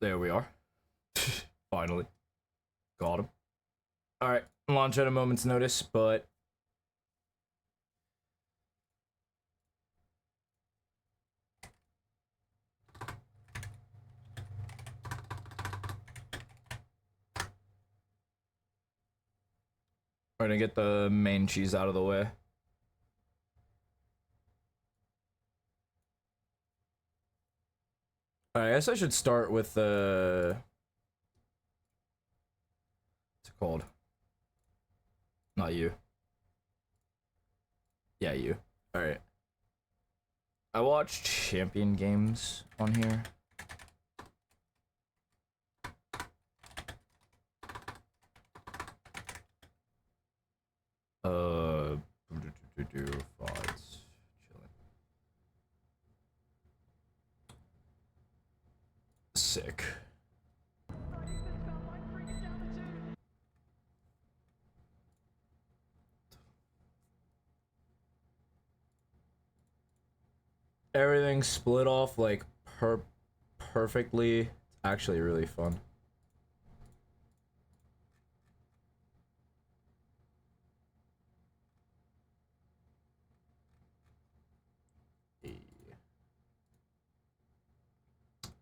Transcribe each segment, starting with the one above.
There we are. Finally. Got him. Alright, launch at a moment's notice, but... We're gonna get the main cheese out of the way. Alright, I guess I should start with the... What's it called? Not you. Yeah, you. Alright. I watched champion games on here. Thoughts. Chilling. Sick. Everything split off like perfectly. It's actually really fun.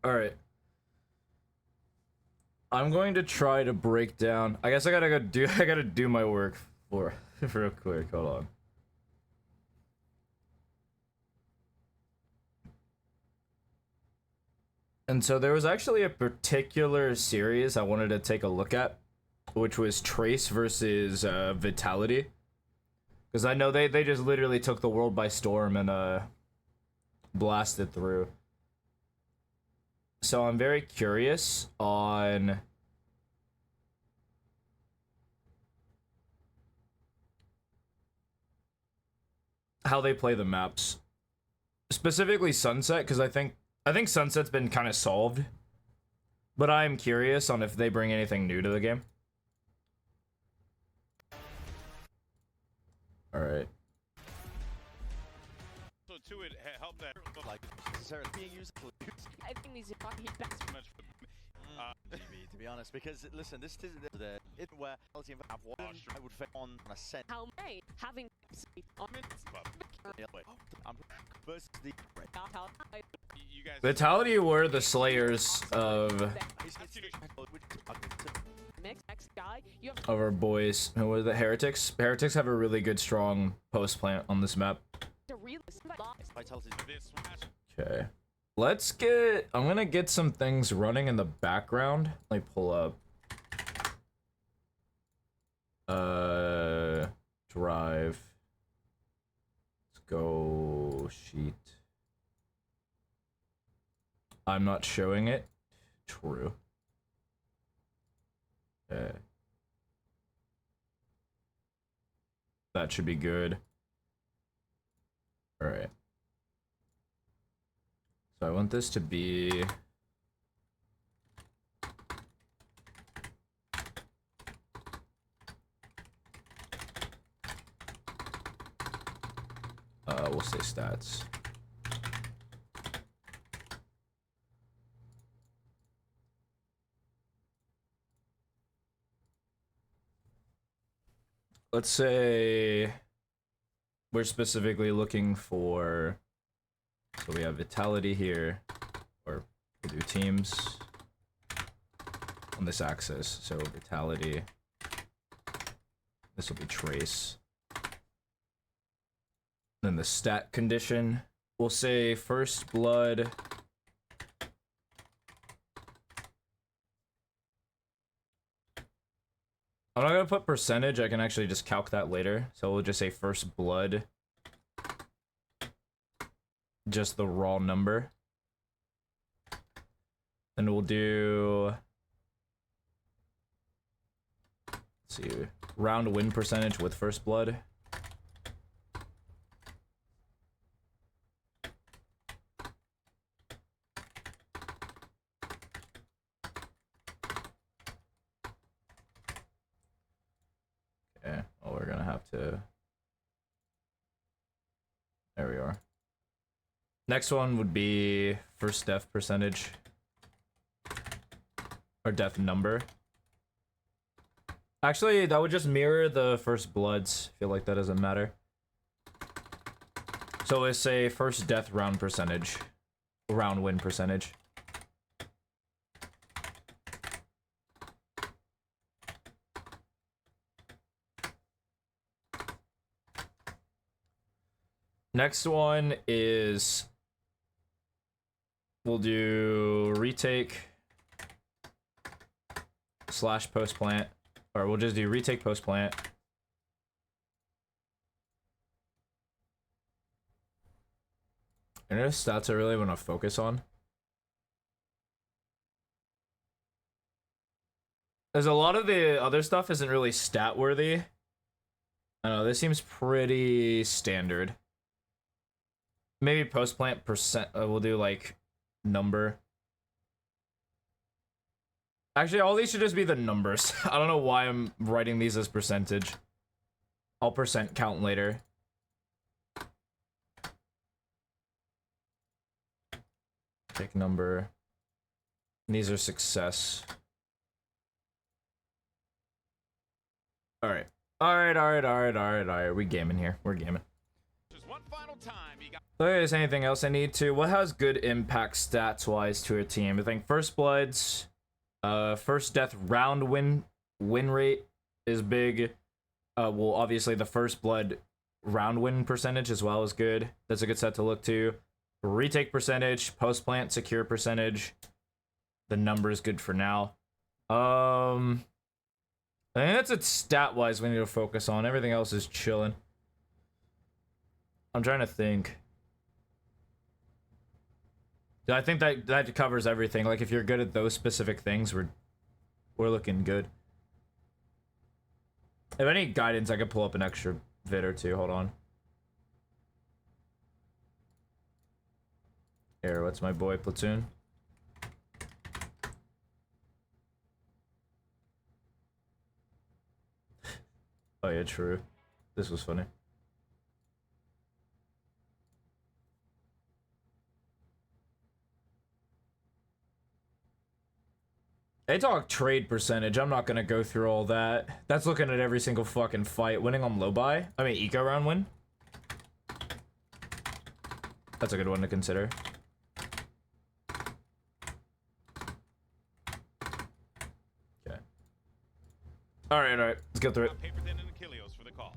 All right. I'm going to try to break down. I guess I gotta do my work for real quick. Hold on. And so there was actually a particular series I wanted to take a look at, which was Trace versus Vitality. Because I know they just literally took the world by storm and blasted through. So I'm very curious on how they play the maps. Specifically Sunset, because I think Sunset's been kind of solved. But I'm curious on if they bring anything new to the game. Alright. So to it help that like necessarily being used. I think these are fucking best. GB, to be honest, because listen, this is the it where I would fit on a set. How many having on versus the you guys. Vitality were the slayers of next guy. You have our boys. Who were the Heretics? Heretics have a really good strong post plant on this map. to real Okay. Let's get... I'm gonna get some things running in the background. Let me pull up. Drive. Let's go sheet. I'm not showing it. True. Okay. That should be good. Alright. So I want this to be... we'll say stats. Let's say we're specifically looking for, so we have Vitality here, or we'll do teams on this axis. So Vitality, this will be Trace. Then the stat condition, we'll say First Blood. I'm not gonna put percentage, I can actually just calc that later. So we'll just say First Blood. Just the raw number. Then we'll do... Let's see, round win percentage with First Blood. Okay, well, we're gonna have to... There we are. Next one would be first death percentage. or death number. Actually, that would just mirror the first bloods. I feel like that doesn't matter. So let's say first death round percentage. Round win percentage. Next one is... we'll do retake / post plant. Or we'll just do retake post plant. And there's stats I really want to focus on. There's a lot of the other stuff isn't really stat worthy. I don't know, this seems pretty standard. Maybe post plant percent, we'll do like number. Actually, all these should just be the numbers. I don't know why I'm writing these as percentage. I'll percent count later. Take number. These are success. Alright. Alright. We gaming here. We're gaming. Just one final time. You got So there's anything else I need to? What has good impact stats wise to a team? I think first bloods, first death round win rate is big. Well, obviously the first blood round win percentage as well is good. That's a good set to look to. Retake percentage, post plant secure percentage. The number is good for now. I think that's it stat wise we need to focus on. Everything else is chilling. I'm trying to think. I think that covers everything. Like if you're good at those specific things, we're looking good. If any guidance, I could pull up an extra vid or two. Hold on. Here, what's my boy Platoon? Oh yeah, true. This was funny. They talk trade percentage. I'm not gonna go through all that. That's looking at every single fucking fight. Winning on low buy. I mean, eco round win. That's a good one to consider. Okay. Alright. Let's go through it. paper thin and Achilles for the call.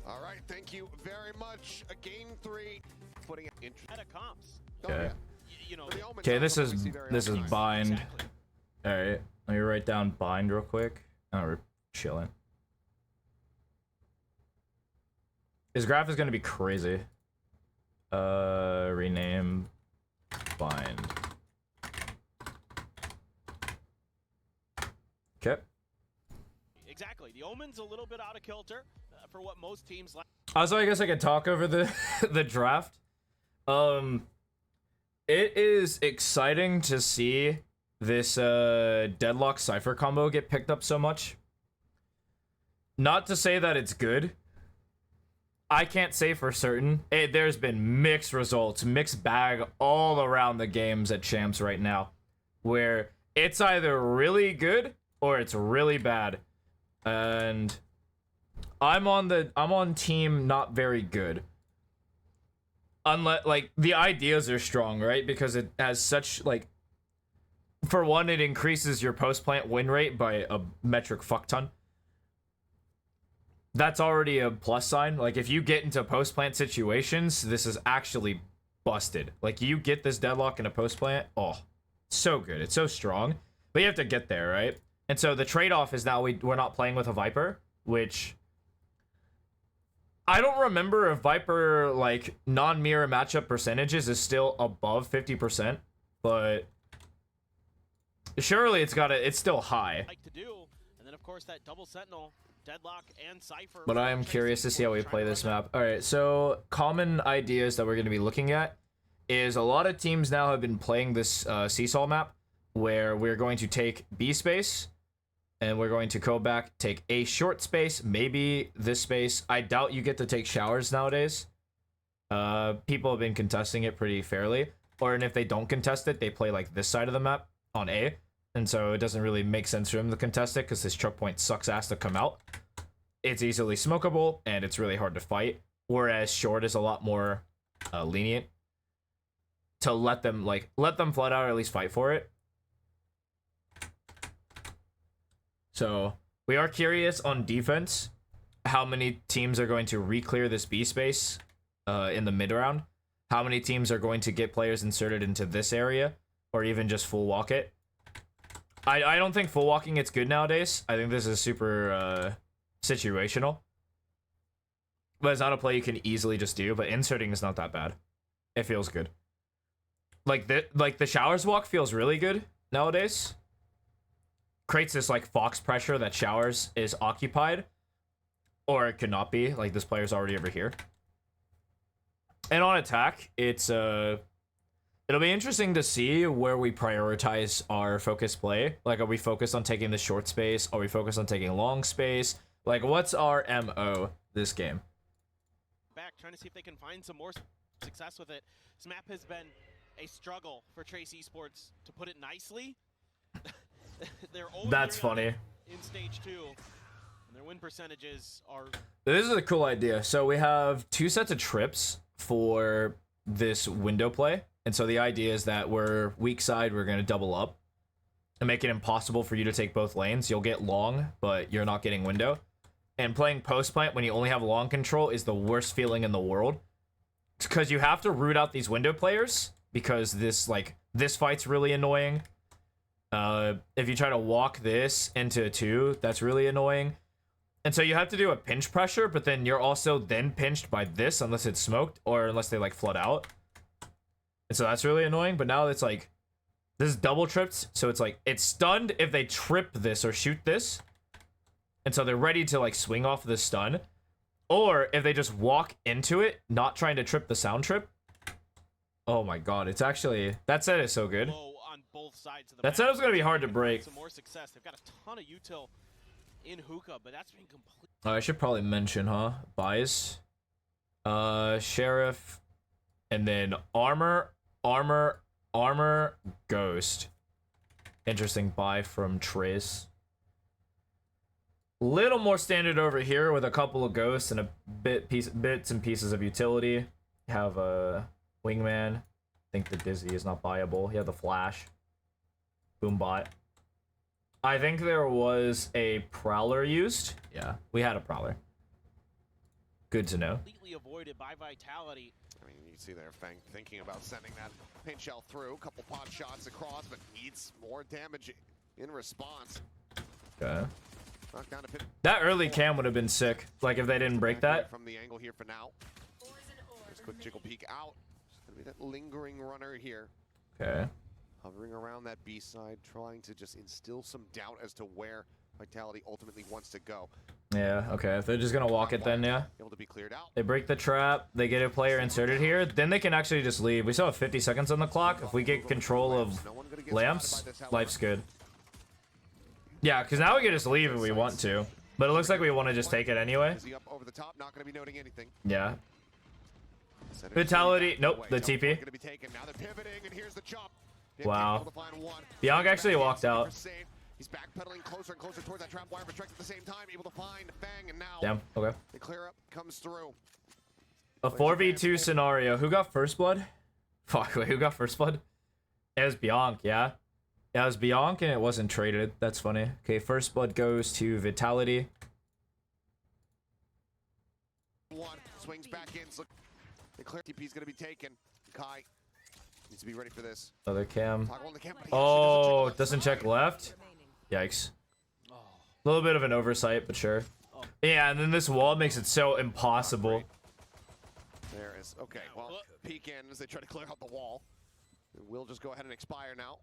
All right, thank you very much. Game 3, putting it in. At a comps. Okay. You know, For the Omens, Okay, this I is don't see very this is often. bind. exactly. Alright. Let me write down bind real quick. Oh, we're chilling. His graph is gonna be crazy. Rename bind. Okay. Exactly. The Omen's a little bit out of kilter for what most teams like. Also, I guess I could talk over the the draft. It is exciting to see this Deadlock Cypher combo get picked up so much. Not to say that it's good. I can't say for certain. There's been mixed results, mixed bag all around the games at Champs right now, where it's either really good or it's really bad. And I'm on team not very good. Unless, like, the ideas are strong, right? Because it has such, like, for one, it increases your post plant win rate by a metric fuck ton. That's already a plus sign. Like, if you get into post plant situations, this is actually busted. Like, you get this deadlock in a post plant, oh, so good. It's so strong. But you have to get there, right? And so the trade-off is now we're not playing with a Viper, which I don't remember if Viper, like, non-mirror matchup percentages is still above 50%, but surely it's still high. Like to do, and then of course that double sentinel, Deadlock, and Cypher. But I am curious to see how we play this map. Alright, so common ideas that we're going to be looking at is a lot of teams now have been playing this seesaw map, where we're going to take B space, and we're going to go back, take a short space, maybe this space. I doubt you get to take showers nowadays. People have been contesting it pretty fairly. or and if they don't contest it, they play like this side of the map on A. And so it doesn't really make sense for him to contest it because this choke point sucks ass to come out. It's easily smokable and it's really hard to fight. Whereas short is a lot more lenient to let them flat out or at least fight for it. So we are curious on defense how many teams are going to re-clear this B space in the mid round. How many teams are going to get players inserted into this area or even just full walk it. I don't think full walking it's good nowadays. I think this is super situational. But it's not a play you can easily just do, but inserting is not that bad. It feels good. Like the showers walk feels really good nowadays. Creates this like fox pressure that showers is occupied. Or it could not be. Like this player's already over here. And on attack, it's it'll be interesting to see where we prioritize our focus play. Like, are we focused on taking the short space? Are we focused on taking long space? Like, what's our MO this game? Back, trying to see if they can find some more success with it. This map has been a struggle for Trace Esports, to put it nicely. They're That's funny. In stage 2, and their win percentages are... This is a cool idea. So we have 2 sets of trips for this window play. And so the idea is that we're weak side, we're going to double up and make it impossible for you to take both lanes. You'll get long, but you're not getting window. And playing post plant when you only have long control is the worst feeling in the world. Because you have to root out these window players because this fight's really annoying. If you try to walk this into 2, that's really annoying. And so you have to do a pinch pressure, but then you're also then pinched by this unless it's smoked or unless they like flood out. And so that's really annoying, but now it's like, this is double tripped, so it's like, it's stunned if they trip this or shoot this. And so they're ready to like swing off the stun. Or if they just walk into it, not trying to trip the sound trip. Oh my god, it's actually, that set is so good. On both sides of the That set is going to be hard to map. break. Some more success. They've got a ton of util in hookah, but that's been complete. I should probably mention, buys. Sheriff. And then armor, ghost. Interesting buy from Trace. Little more standard over here with a couple of ghosts and a bits and pieces of utility. Have a wingman. I think the Dizzy is not buyable. You have the flash. Boombot. I think there was a prowler used. Yeah, we had a prowler. Good to know. Completely avoided by Vitality. I mean, you see there, Fang thinking about sending that paint shell through. A couple pot shots across, but needs more damage in response. Okay. Knocked down a bit. That early cam would have been sick. Like if they didn't break that. From the angle here for now. There's a quick jiggle peek out. It's gonna be that lingering runner here. Okay. Hovering around that B side, trying to just instill some doubt as to where Vitality ultimately wants to go. Yeah, okay. If they're just gonna walk it then, yeah. Able to be cleared out. They break the trap, they get a player inserted here, then they can actually just leave. We still have 50 seconds on the clock. If we get control of lamps, life's good. Yeah, because now we can just leave if we want to. But it looks like we want to just take it anyway. Is he up over the top? Not going to be noting anything. Yeah. Vitality, nope, the TP. Going to be taken. Now they're pivoting, and here's the chop. Wow. Bianca actually walked out. He's backpedaling closer and closer towards that trap wire, but Trex at the same time able to find Fang, and now Damn, okay. the clear up comes through. A 4v2 scenario. Who got first blood? Fuck, wait, who got first blood? It was Bianca, yeah. Yeah, it was Bianca and it wasn't traded. That's funny. Okay, first blood goes to Vitality. One swings back in. Look, the clear TP is going to be taken. Kai needs to be ready for this. Another cam. Toggle on the cam, but he Oh, actually doesn't check left? Yikes. A little bit of an oversight, but sure. Yeah, and then this wall makes it so impossible. There is. Okay, well, peek in as they try to clear out the wall. We'll just go ahead and expire now.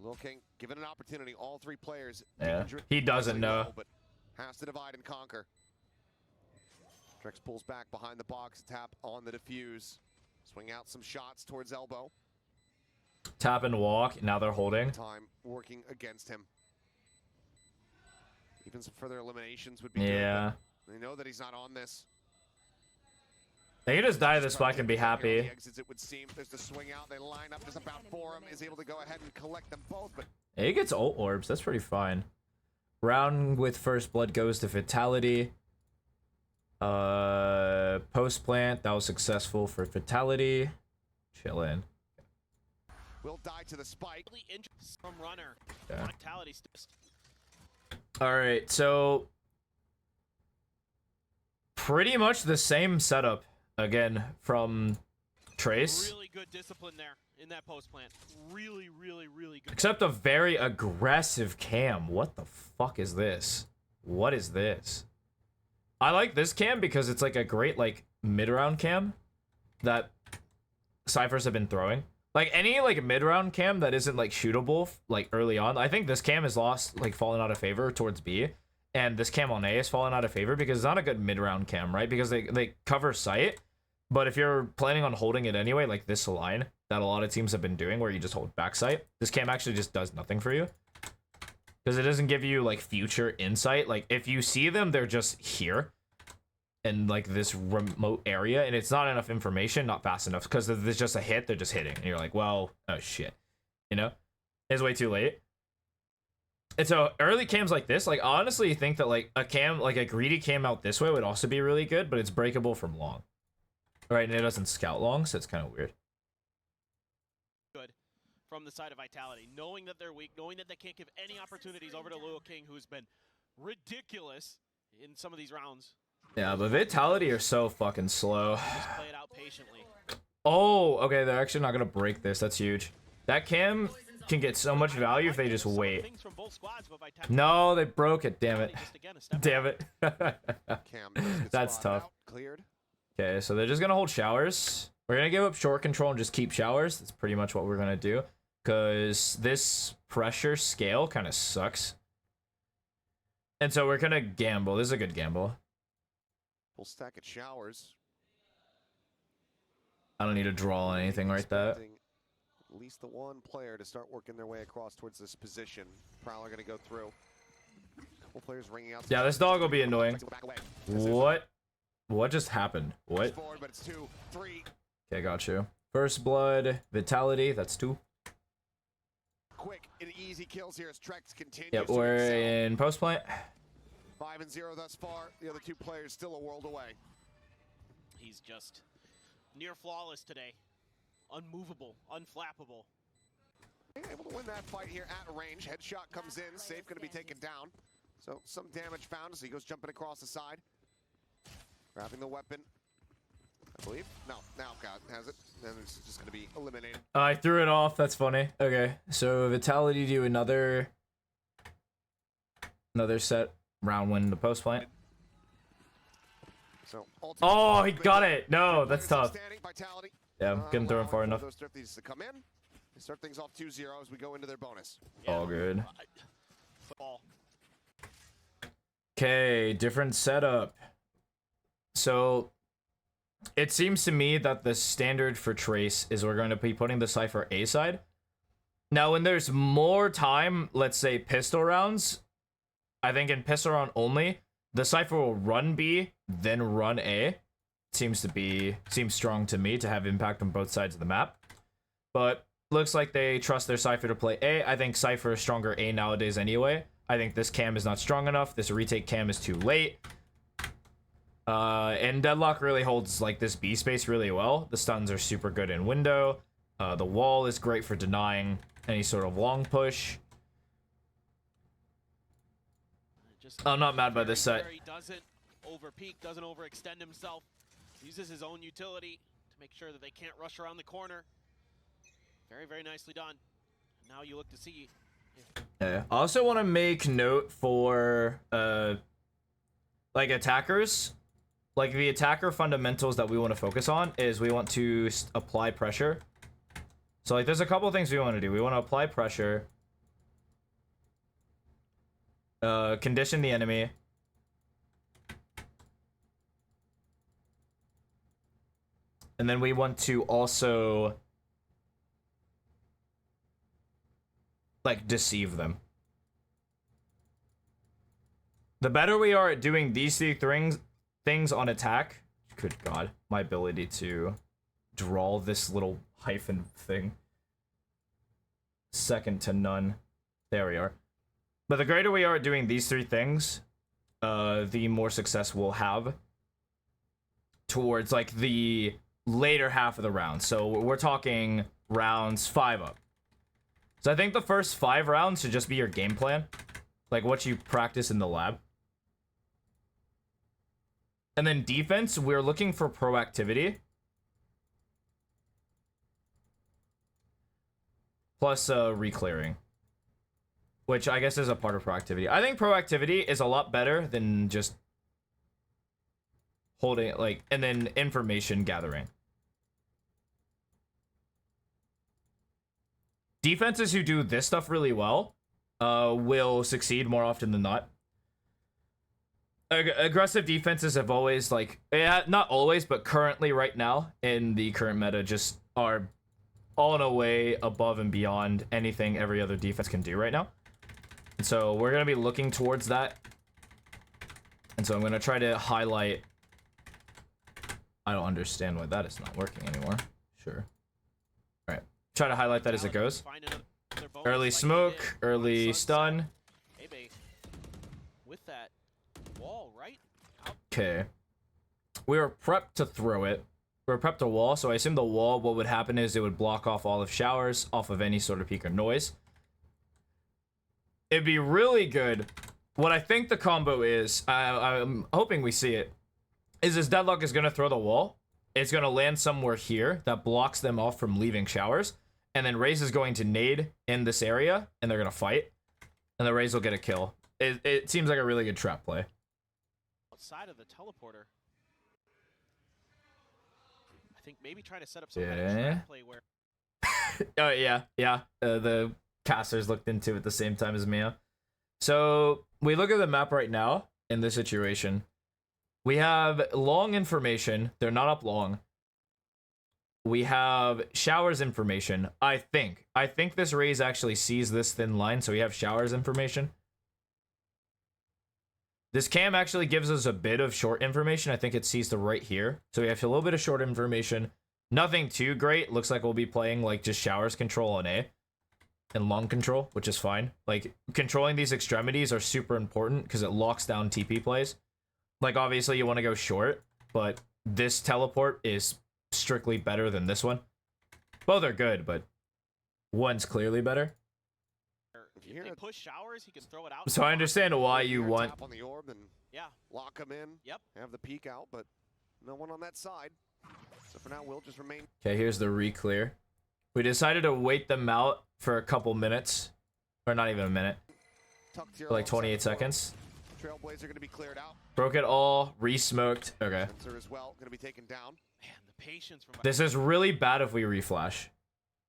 Looking, given an opportunity, all 3 players. Yeah, he doesn't know. But has to divide and conquer. Trex pulls back behind the box, tap on the defuse. Swing out some shots towards elbow. Tap and walk, now they're holding. Time working against him. Even some further eliminations would be Yeah. good. They know that he's not on this. They can just die this spot and be happy. Exits, it would seem. There's the swing out. They line up just about for him. Is able to go ahead and collect them both, but He gets ult orbs. That's pretty fine. Round with first blood goes to Vitality. Post plant, that was successful for Vitality. Chillin'. will die to the spike. Really interesting from runner. Yeah. Vitality All right, so pretty much the same setup again from Trace, really good discipline there in that post plant. Really good. except a very aggressive cam. What the fuck is this? What is this? I like this cam because it's like a great like mid-round cam that Cyphers have been throwing. Like any like mid-round cam that isn't like shootable like early on. I think this cam is lost, like fallen out of favor towards B, and this cam on A is fallen out of favor because it's not a good mid-round cam, right? Because they cover sight, but if you're planning on holding it anyway, like this line that a lot of teams have been doing, where you just hold back sight, this cam actually just does nothing for you because it doesn't give you like future insight. Like if you see them, they're just here in like this remote area, and it's not enough information, not fast enough, because if there's just a hit, they're just hitting and you're like, well, oh shit, you know, it's way too late. And so early cams like this, like honestly you think that like a cam, like a greedy cam out this way would also be really good, but it's breakable from long, right? And it doesn't scout long, so it's kind of weird. Good from the side of Vitality, knowing that they're weak, knowing that they can't give any opportunities over to Luo King, who's been ridiculous in some of these rounds. Yeah, but Vitality are so fucking slow. Just play it out patiently. Oh, okay, they're actually not gonna break this. That's huge. That cam can get so much value if they just wait. Things from both squads, but Vitality No, they broke it. Damn it. just again a step Damn it. Cam does get That's spotted tough. out, cleared. Okay, so they're just gonna hold showers. We're gonna give up short control and just keep showers. That's pretty much what we're gonna do, because this pressure scale kind of sucks. And so we're gonna gamble. This is a good gamble. Full stack at showers. I don't need to draw on anything right there. Expecting at least the one player to start working their way across towards this position. Prowler gonna go through. Couple players ringing out. Yeah, this dog will be annoying. Back away. What? What just happened? What? Forward, but it's 2, 3. Okay, got you. First blood, Vitality. That's 2. Quick and easy kills here as Trex continues. Yep, to we're excel. in post plant. 5 and 0 thus far. The other two players still a world away. He's just near flawless today. Unmovable, unflappable. Able to win that fight here at range. Headshot comes in. Safe going to be taken down. So some damage found as he goes jumping across the side. Grabbing the weapon. I believe. No, now God has it. And it's just going to be eliminated. I threw it off. That's funny. Okay, so Vitality do another set. Round win the post plant. So Oh, he got it. No, that's tough. Vitality. Yeah, couldn't throw him far enough. Those thrifties to come in. They start things off 2-0 as we go into their bonus. All good. Football. Okay, different setup. So it seems to me that the standard for Trace is we're going to be putting the Cypher A side. Now, when there's more time, let's say pistol rounds, I think in pistol round only, the Cypher will run B, then run A. Seems strong to me to have impact on both sides of the map. But looks like they trust their Cypher to play A. I think Cypher is stronger A nowadays anyway. I think this cam is not strong enough. This retake cam is too late. And Deadlock really holds like this B space really well. The stuns are super good in window. The wall is great for denying any sort of long push. I'm not mad by this set. He doesn't overpeak, doesn't overextend himself. Uses his own utility to make sure that they can't rush around the corner. Very nicely done. Now you look to see. Yeah. I also want to make note for like attackers. Like the attacker fundamentals that we want to focus on is we want to apply pressure. So like there's a couple things we want to do. We want to apply pressure. Condition the enemy. And then we want to also like deceive them. The better we are at doing these three things on attack, Good God. My ability to draw this little hyphen thing. Second to none. There we are. But the greater we are at doing these three things, the more success we'll have towards like the later half of the round. So we're talking rounds 5 up. So I think the first 5 rounds should just be your game plan, like what you practice in the lab. And then defense, we're looking for proactivity. Plus reclearing. Which I guess is a part of proactivity. I think proactivity is a lot better than just holding it, like, and then information gathering. Defenses who do this stuff really well will succeed more often than not. Aggressive defenses have always, like, yeah, not always, but currently right now in the current meta just are all in a way above and beyond anything every other defense can do right now. And so we're going to be looking towards that. And so I'm going to try to highlight... I don't understand why that is not working anymore. Sure. All right. Try to highlight that as it goes. Early smoke, early stun. With that wall, right? Okay. We were prepped to throw it. We were prepped to wall, so I assume the wall, what would happen is it would block off all of showers, off of any sort of peak or noise. It'd be really good. What I think the combo is, I'm hoping we see it, is this Deadlock is going to throw the wall. It's going to land somewhere here that blocks them off from leaving showers. And then Raze is going to nade in this area, and they're going to fight. And the Raze will get a kill. It seems like a really good trap play. Outside of the teleporter. I think maybe trying to set up some kind of trap play where... Oh, yeah. The casters looked into it at the same time as Mia. So, we look at the map right now, in this situation. We have long information. They're not up long. We have showers information. I think this Raze actually sees this thin line, so we have showers information. This cam actually gives us a bit of short information. I think it sees the right here. So we have a little bit of short information. Nothing too great. Looks like we'll be playing like just showers control on A. And long control, which is fine. Like, controlling these extremities are super important because it locks down TP plays. Like, obviously you want to go short, but this teleport is strictly better than this one. Both are good, but one's clearly better. If they push showers, he can throw it out. So I understand why you want... Tap on the orb and lock him in. Yep. Have the peek out, but no one on that side. So for now, we'll just remain... Okay, here's the re-clear. We decided to wait them out for a couple minutes. Or not even a minute. For like 28 seconds. Trailblazer going to be cleared out. Broke it all, re-smoked. Okay. Sensor as well, going to be taken down. Man, the patience from... This is really bad if we reflash.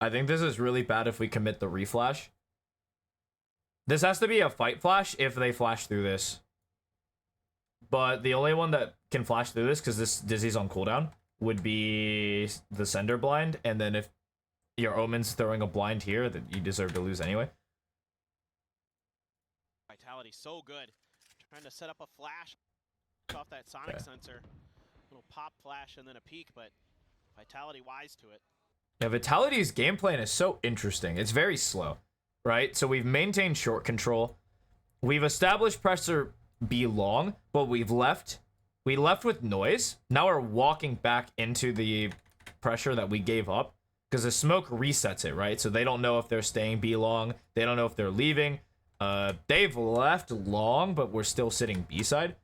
I think this is really bad if we commit the reflash. This has to be a fight flash if they flash through this. But the only one that can flash through this, because this Dizzy's on cooldown, would be the Sender blind. And then if your Omen's throwing a blind here, then you deserve to lose anyway. Vitality so good. Trying to set up a flash off that sonic sensor. Little pop flash and then a peek, but Vitality wise to it. Yeah, Vitality's game plan is so interesting. It's very slow, right? So we've maintained short control. We've established pressure B long, but we left with noise. Now we're walking back into the pressure that we gave up because the smoke resets it, right? So they don't know if they're staying B long. They don't know if they're leaving. They've left long, but we're still sitting B side.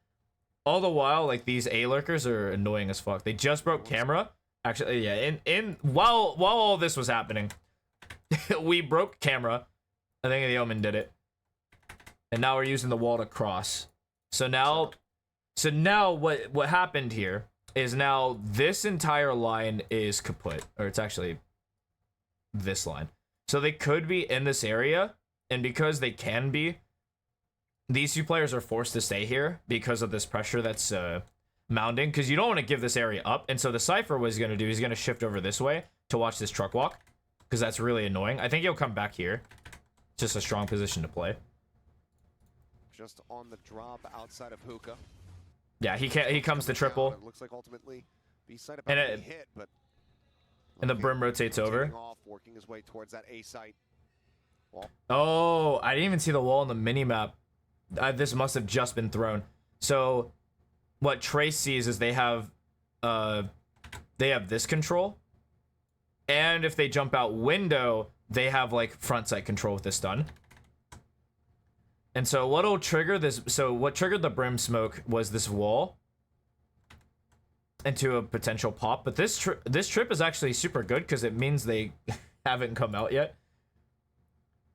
All the while, like, these A lurkers are annoying as fuck. They just broke camera. Actually, yeah, while all this was happening, we broke camera. I think the Omen did it. And now we're using the wall to cross. So now what happened here is now this entire line is kaput. Or it's actually this line. So they could be in this area. And because they can be, these two players are forced to stay here because of this pressure that's mounting. Because you don't want to give this area up. And so the Cypher was going to do, he's going to shift over this way to watch this truck walk. Because that's really annoying. I think he'll come back here. Just a strong position to play. Just on the drop outside of Hookah. Yeah, he comes to triple. It looks like ultimately B site And about to it- be hit, but And the okay, brim rotates over. rotating off, working his way towards that A site. Oh, I didn't even see the wall on the minimap. This must have just been thrown. So, what Trace sees is they have this control, and if they jump out window, they have like front sight control with this stun. And so what'll trigger this? So what triggered the brim smoke was this wall into a potential pop. But this trip is actually super good because it means they haven't come out yet.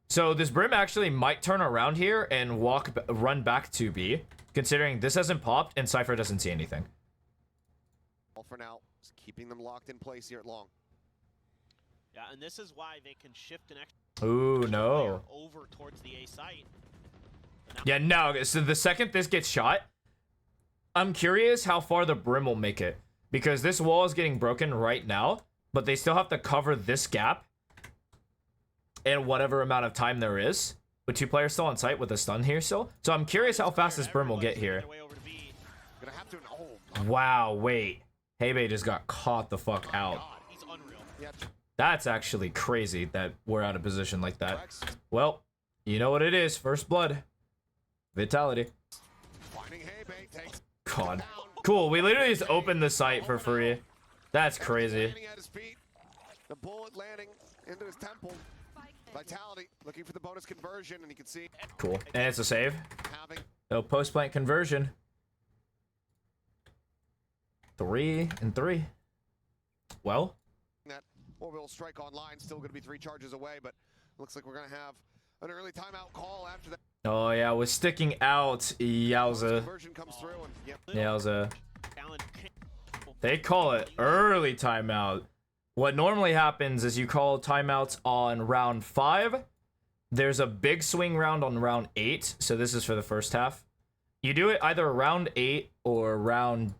So this brim actually might turn around here and run back to B, considering this hasn't popped and Cypher doesn't see anything. All for now, just keeping them locked in place here at long. Yeah, and this is why they can shift an extra Ooh, player no. over towards the A site. But now Yeah, no. So the second this gets shot, I'm curious how far the brim will make it. Because this wall is getting broken right now, but they still have to cover this gap in whatever amount of time there is. With 2 players still on site with a stun here still. So I'm curious how fast this brim will get here. Their way over to B. Gonna have to. Oh, Wow, wait. Heybei just got caught the fuck out. God, he's unreal. yeah. That's actually crazy that we're out of position like that. Rex Well, you know what it is. First blood. Vitality. finding Heybei, takes God. down. Cool, we literally just opened the site for free. That's crazy. Landing at his feet. The bullet landing into his temple. Vitality looking for the bonus conversion, and you can see Cool. And it's a save. having No post-plant conversion. 3 and 3. Well, that orbital strike online. Still going to be 3 charges away, but looks like we're going to have an early timeout call after that. oh yeah, was sticking out. Yowza. Conversion comes through, and yep. Yowza. Challenge. They call it early timeout. What normally happens is you call timeouts on round 5. There's a big swing round on round 8. So this is for the first half. You do it either round 8 or round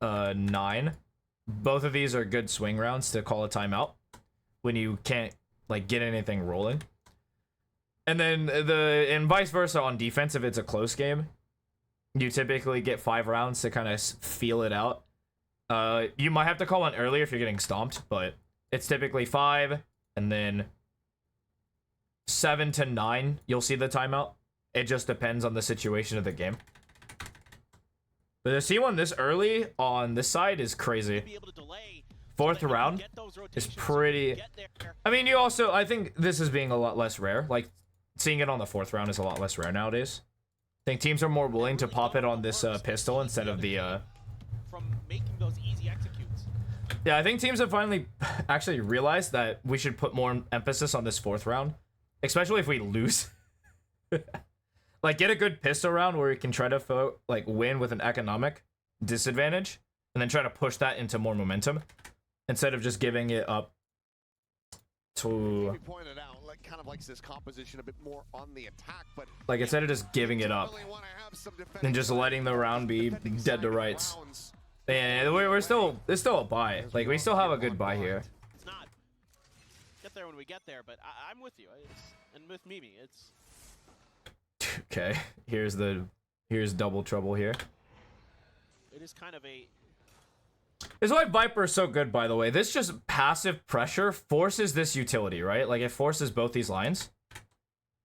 9. Both of these are good swing rounds to call a timeout when you can't like get anything rolling. And then and vice versa on defense, if it's a close game, you typically get 5 rounds to kind of feel it out. You might have to call one earlier if you're getting stomped, but it's typically 5, and then 7 to 9, you'll see the timeout. It just depends on the situation of the game. But to see one this early on this side is crazy. Be able to delay. 4th round Get those is rotations, pretty... get there. I mean, I think this is being a lot less rare. Like, seeing it on the 4th round is a lot less rare nowadays. I think teams are more willing to pop it on this pistol instead of the... From making those easy executes. Yeah, I think teams have finally actually realized that we should put more emphasis on this 4th round. Especially if we lose. Like, get a good pistol round where we can try to, win with an economic disadvantage. And then try to push that into more momentum. Instead of just giving it up to... We pointed out, like, kind of likes this composition a bit more on the attack, but Like, instead of just giving it up. really wanna have some defending And just letting the round be defending dead to side rights. rounds. And there's still a buy. Like, we still have a good buy here. It's not. Get there when we get there, but I'm with you. And with Mimi, it's Okay, here's double trouble here. it is kind of a This is why Viper is so good, by the way. This just passive pressure forces this utility, right? Like, it forces both these lines.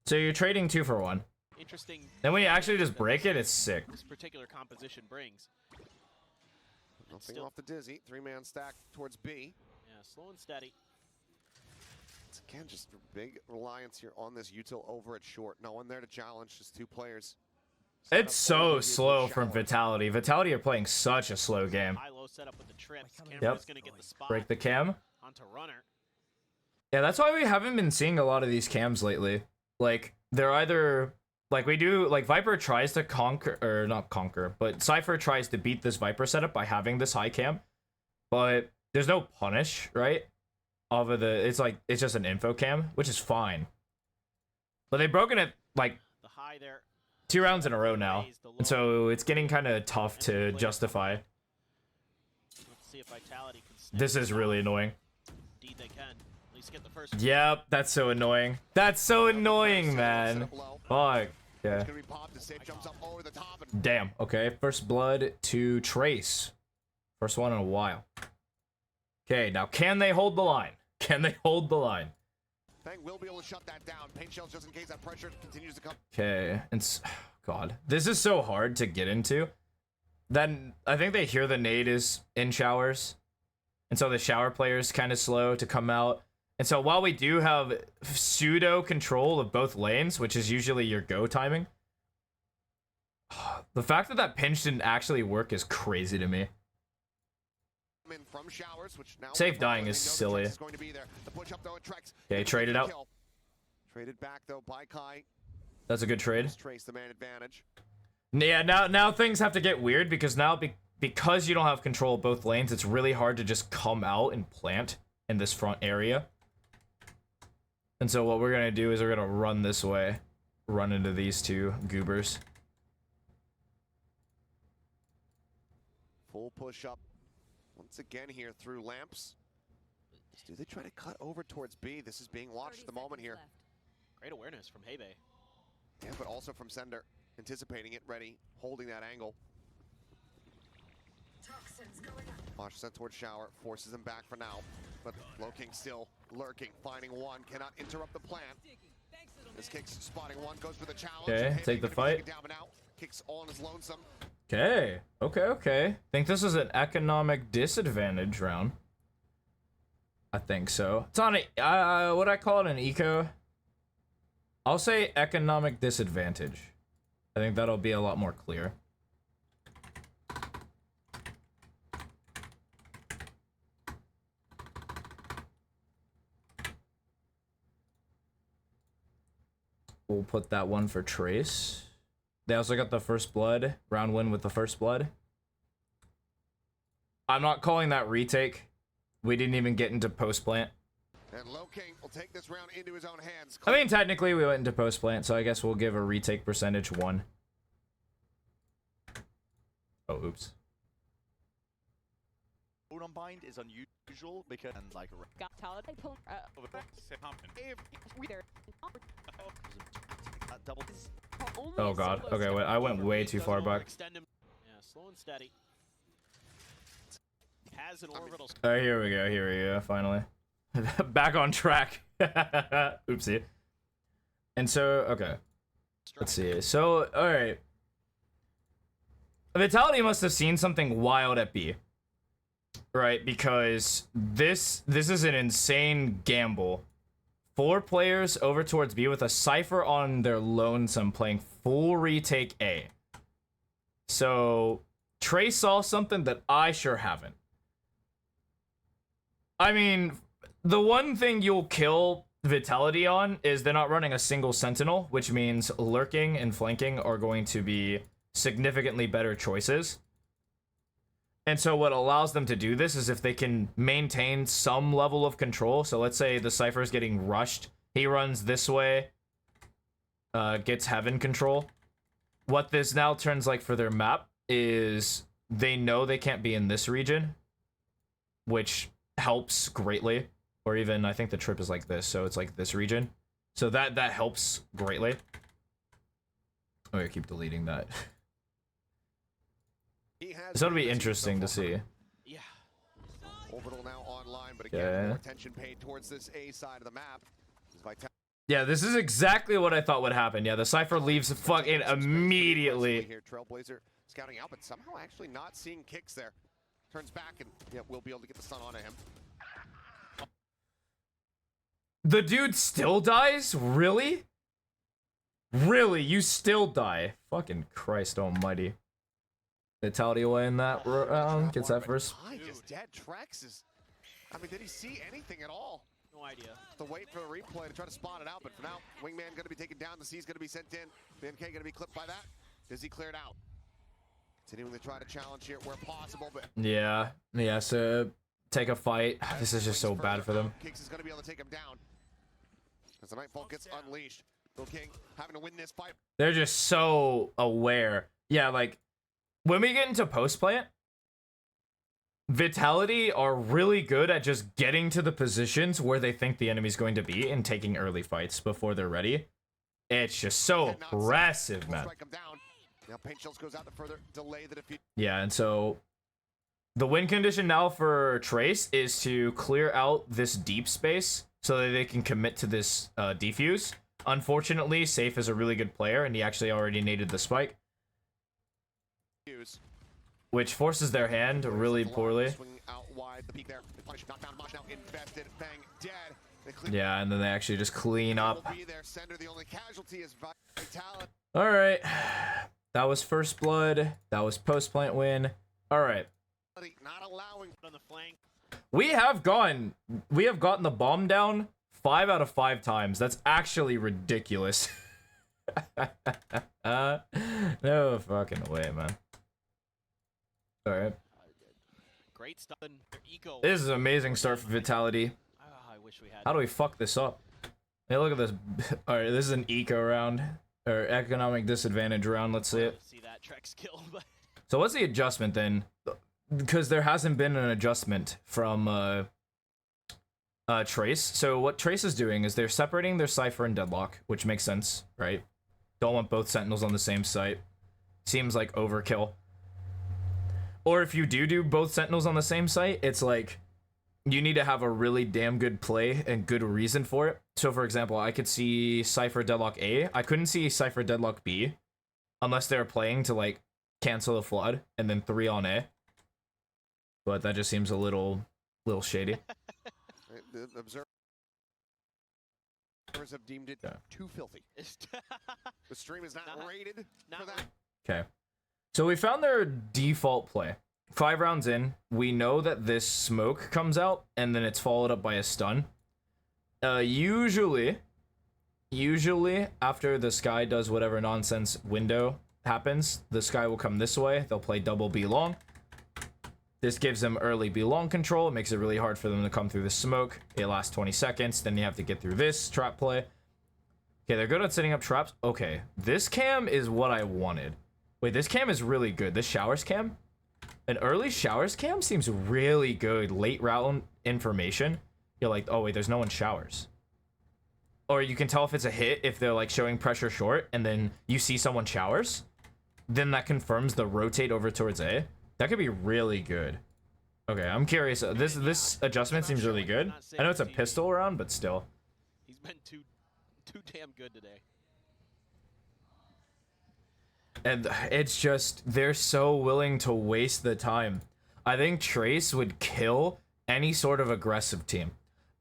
So you're trading 2 for 1. interesting. Then when you actually just break it, it's sick. This particular composition brings. Nothing Still- off the dizzy. 3-man stack towards B. Yeah, slow and steady. It's again just a big reliance here on this util over at short. No one there to challenge, just 2 players. Set It's up so over the slow util from shower. Vitality. Vitality are playing such a slow game. High-low setup with the trips. Yep. Cameron's gonna get the spot Break the cam. onto runner. Yeah, that's why we haven't been seeing a lot of these cams lately. Like, they're either... Like, we do... Like, Viper tries to conquer... Or, not conquer, but Cypher tries to beat this Viper setup by having this high cam. But there's no punish, right? Over the... It's just an info cam, which is fine. But they've broken it, like, The high there. 2 rounds in a row now. And so it's getting kind of tough to justify. Let's see if Vitality can snap This is really annoying. Indeed they can. At least get the first. Yep, that's so annoying. That's so annoying, Set man. up low. Fuck. Yeah. It's gonna be popped. The safe jumps up over the top. And Damn. Okay. First blood to Trace. First one in a while. Okay, now can they hold the line? Can they hold the line? Fang will be able to shut that down. Paint shells just in case that pressure continues to come. Okay, and God, this is so hard to get into. Then I think they hear the nade is in showers, and so the shower player is kind of slow to come out. And so while we do have pseudo control of both lanes, which is usually your go timing, the fact that that pinch didn't actually work is crazy to me. In from showers, which now Safe dying is silly. Okay, traded out. Traded back though by Kai. That's a good trade. Trace the man advantage. Yeah, now things have to get weird because now because you don't have control of both lanes, it's really hard to just come out and plant in this front area. And so what we're gonna do is we're gonna run this way, run into these two goobers. Full push up once again here through lamps. Do they try to cut over towards B? This is being watched at the moment here. Great awareness from Hebe. Yeah, but also from Sender, anticipating it, ready, holding that angle. Bosch sent towards shower, forces him back for now. But Loking still lurking, finding one, cannot interrupt the plan. This Kicks spotting one, goes for the challenge. Okay, take the fight. Down, but now Kicks all on his lonesome. Okay, okay. Think this is an economic disadvantage round. I think so. It's on a, what I call it, an eco? I'll say economic disadvantage. I think that'll be a lot more clear. We'll put that one for Trace. They also got the first blood. Round win with the first blood. I'm not calling that retake. We didn't even get into post plant. And Loking will take this round into his own hands. I mean, technically we went into post plant, so I guess we'll give a retake percentage 1. Oh, oops. Hold on bind is unusual because and like Got talent. double. Oh god. Okay, wait, I went way too far back. Extend him. Yeah, slow and steady. Has an orbital. Oh, here we go, finally. Back on track. Oopsie. And so, okay. Let's see. So, alright. Vitality must have seen something wild at B. Right, because this is an insane gamble. 4 players over towards B with a Cypher on their lonesome playing full retake A. So, Trey saw something that I sure haven't. I mean, the one thing you'll kill Vitality on is they're not running a single Sentinel, which means lurking and flanking are going to be significantly better choices. And so what allows them to do this is if they can maintain some level of control. So let's say the Cypher is getting rushed. He runs this way, gets Heaven control. What this now turns like for their map is they know they can't be in this region, which helps greatly. Or even, I think the trip is like this, so it's like this region. So that helps greatly. I'm gonna keep deleting that. So it'll be interesting to see. Yeah. Orbital now online, but again, Okay. more attention paid towards this A side of the map. Yeah, this is exactly what I thought would happen. Yeah, the Cypher leaves fucking immediately. Here, Trailblazer scouting out, but somehow actually not seeing Kicks there. Turns back and yeah, we'll be able to get the stun onto him. The dude still dies? Really? Really? You still die? Fucking Christ almighty. Vitality away in that round. Gets that first. Just dead. Trex is... I mean, did he see anything at all? No idea. To wait for the replay to try to spot it out, but for now, Wingman going to be taken down. The C's going to be sent in. BMK going to be clipped by that. Dizzy cleared out. Continuing to try to challenge here where possible, but... Yeah. Yeah, so take a fight. This is just so bad for them. Kicks is going to be able to take him down. As the Nightfall gets unleashed. Lil King having to win this fight. They're just so aware. Yeah, like, when we get into post-plant, Vitality are really good at just getting to the positions where they think the enemy's going to be and taking early fights before they're ready. It's just so impressive, man. Now Paint Shells goes out to further delay the defeat. Yeah, and so The win condition now for Trace is to clear out this deep space so that they can commit to this defuse. Unfortunately, Safe is a really good player, and he actually already naded the spike, which forces their hand really poorly. Yeah, and then they actually just clean up. All right, that was first blood. That was post plant win. All right. On the flank. We have gotten the bomb down 5 out of 5 times. That's actually ridiculous. No fucking way, man. All right. Great stuff. Eco. This is an amazing start for Vitality. I wish we had. How do we fuck this up? Hey, look at this. All right, this is an eco round or economic disadvantage round. Let's see it. See that Trek skill, but So what's the adjustment then? Because there hasn't been an adjustment from Trace. So what Trace is doing is they're separating their Cypher and Deadlock, which makes sense, right? Don't want both Sentinels on the same site. Seems like overkill. Or if you do both Sentinels on the same site, it's like you need to have a really damn good play and good reason for it. So for example, I could see Cypher Deadlock A. I couldn't see Cypher Deadlock B unless they're playing to like cancel the flood and then 3 on A. But that just seems a little shady. The observers have deemed it too filthy. The stream is not rated for that. Okay. So we found their default play. 5 rounds in, we know that this smoke comes out and then it's followed up by a stun. Usually after the Sky does whatever nonsense window happens, the Sky will come this way. They'll play double B long. This gives them early B long control. It makes it really hard for them to come through the smoke. It lasts 20 seconds. Then you have to get through this trap play. Okay, they're good at setting up traps. Okay, this cam is what I wanted. Wait, this cam is really good. This showers cam? An early showers cam seems really good. Late round information. You're like, oh wait, there's no one showers. Or you can tell if it's a hit if they're like showing pressure short and then you see someone showers. Then that confirms the rotate over towards A. That could be really good. Okay, I'm curious. This adjustment seems really good. I know it's a pistol round, but still. He's been too damn good today. And it's just, they're so willing to waste the time. I think Trace would kill any sort of aggressive team.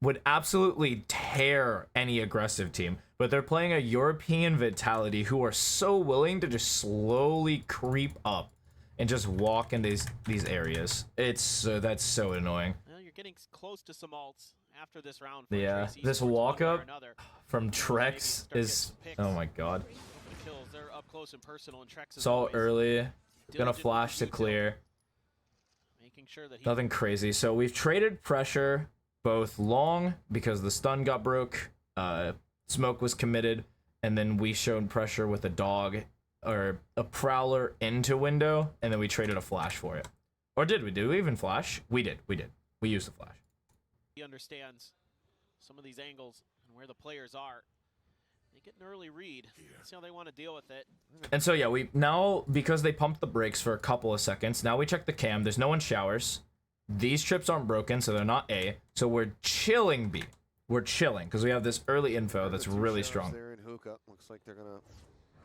Would absolutely tear any aggressive team. But they're playing a European Vitality who are so willing to just slowly creep up and just walk in these areas. It's that's so annoying. Well, you're getting close to some ults after this round. Yeah, Trace this Esports walk one way or up another. from Trex is, oh my god. Kills, they're up close and personal, and Trex is Saw always early, gonna diligent flash to with clear. making sure that he Nothing crazy. So we've traded pressure both long because the stun got broke, smoke was committed, and then we showed pressure with a dog or a prowler into window, and then we traded a flash for it. Or did we? Did we even flash? We did. We used the flash. He understands some of these angles and where the players are. They get an early read. See how they want to deal with it. And so yeah, we now, because they pumped the brakes for a couple of seconds, now we check the cam. There's no one showers. These trips aren't broken, so they're not A. So we're chilling B. We're chilling because we have this early info that's really strong. They're in hookah. Looks like they're gonna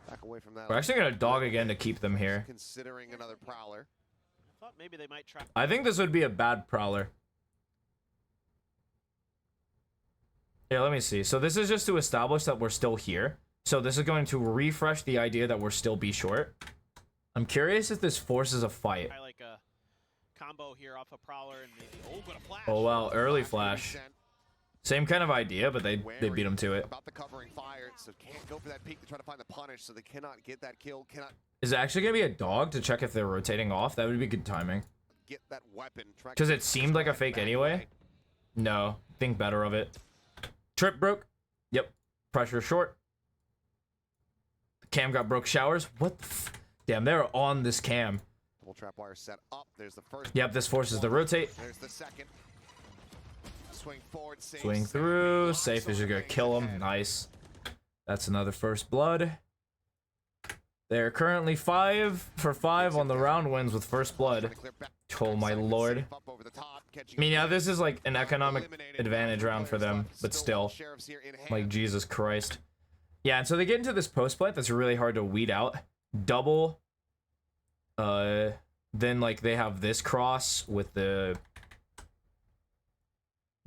back away from that. We're actually gonna dog again to keep them here. Considering another prowler. I thought maybe they might try. I think this would be a bad prowler. Yeah, let me see. So this is just to establish that we're still here. So this is going to refresh the idea that we're still B short. I'm curious if this forces a fight. Try like a combo here off a prowler and maybe but a flash. Oh wow, early flash. Same kind of idea, but they beat him to it. About the covering fire, so can't go for that peek to try to find the punish, so they cannot get that kill, cannot Is it actually gonna be a dog to check if they're rotating off? That would be good timing. get that weapon. Because it seemed like a fake anyway. No, think better of it. Trip broke. Yep. Pressure short. Cam got broke showers. What the damn, they're on this cam. Double trap wire set up. There's the first. Yep, this forces the rotate. There's the second. Swing forward, safe. Swing through. Safe is just gonna kill him. Nice. That's another first blood. They're currently 5 for 5 on the round wins with first blood. Oh my lord. I mean, yeah, this is like an economic advantage round for them, but still. Like, Jesus Christ. Yeah, and so they get into this post plant that's really hard to weed out. Double. Then, like, they have this cross with the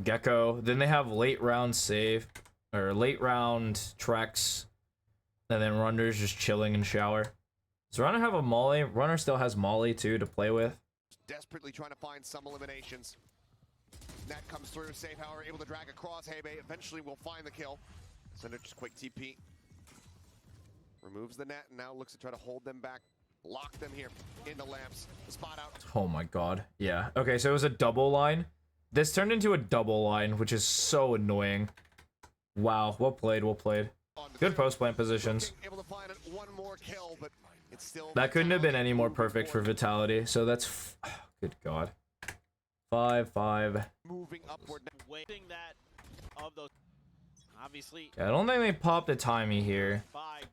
Gecko. Then they have late round save, or late round Trex. And then Runner's just chilling in shower. So Runner have a Molly. Runner still has Molly, too, to play with. Desperately trying to find some eliminations. Net comes through. Safe, however, able to drag across. Hebe eventually will find the kill. Sender just quick TP. Removes the net and now looks to try to hold them back. Lock them here in the lamps. The spot out. Oh my god. Yeah. Okay, so it was a double line. This turned into a double line, which is so annoying. Wow. Well played. Well played. Good post plant positions. Able to find one more kill, but it's still That couldn't have been any more perfect for Vitality. So that's good god. 5-5. moving upward. Waiting that of those. Obviously, I don't think they popped a timey here. 5.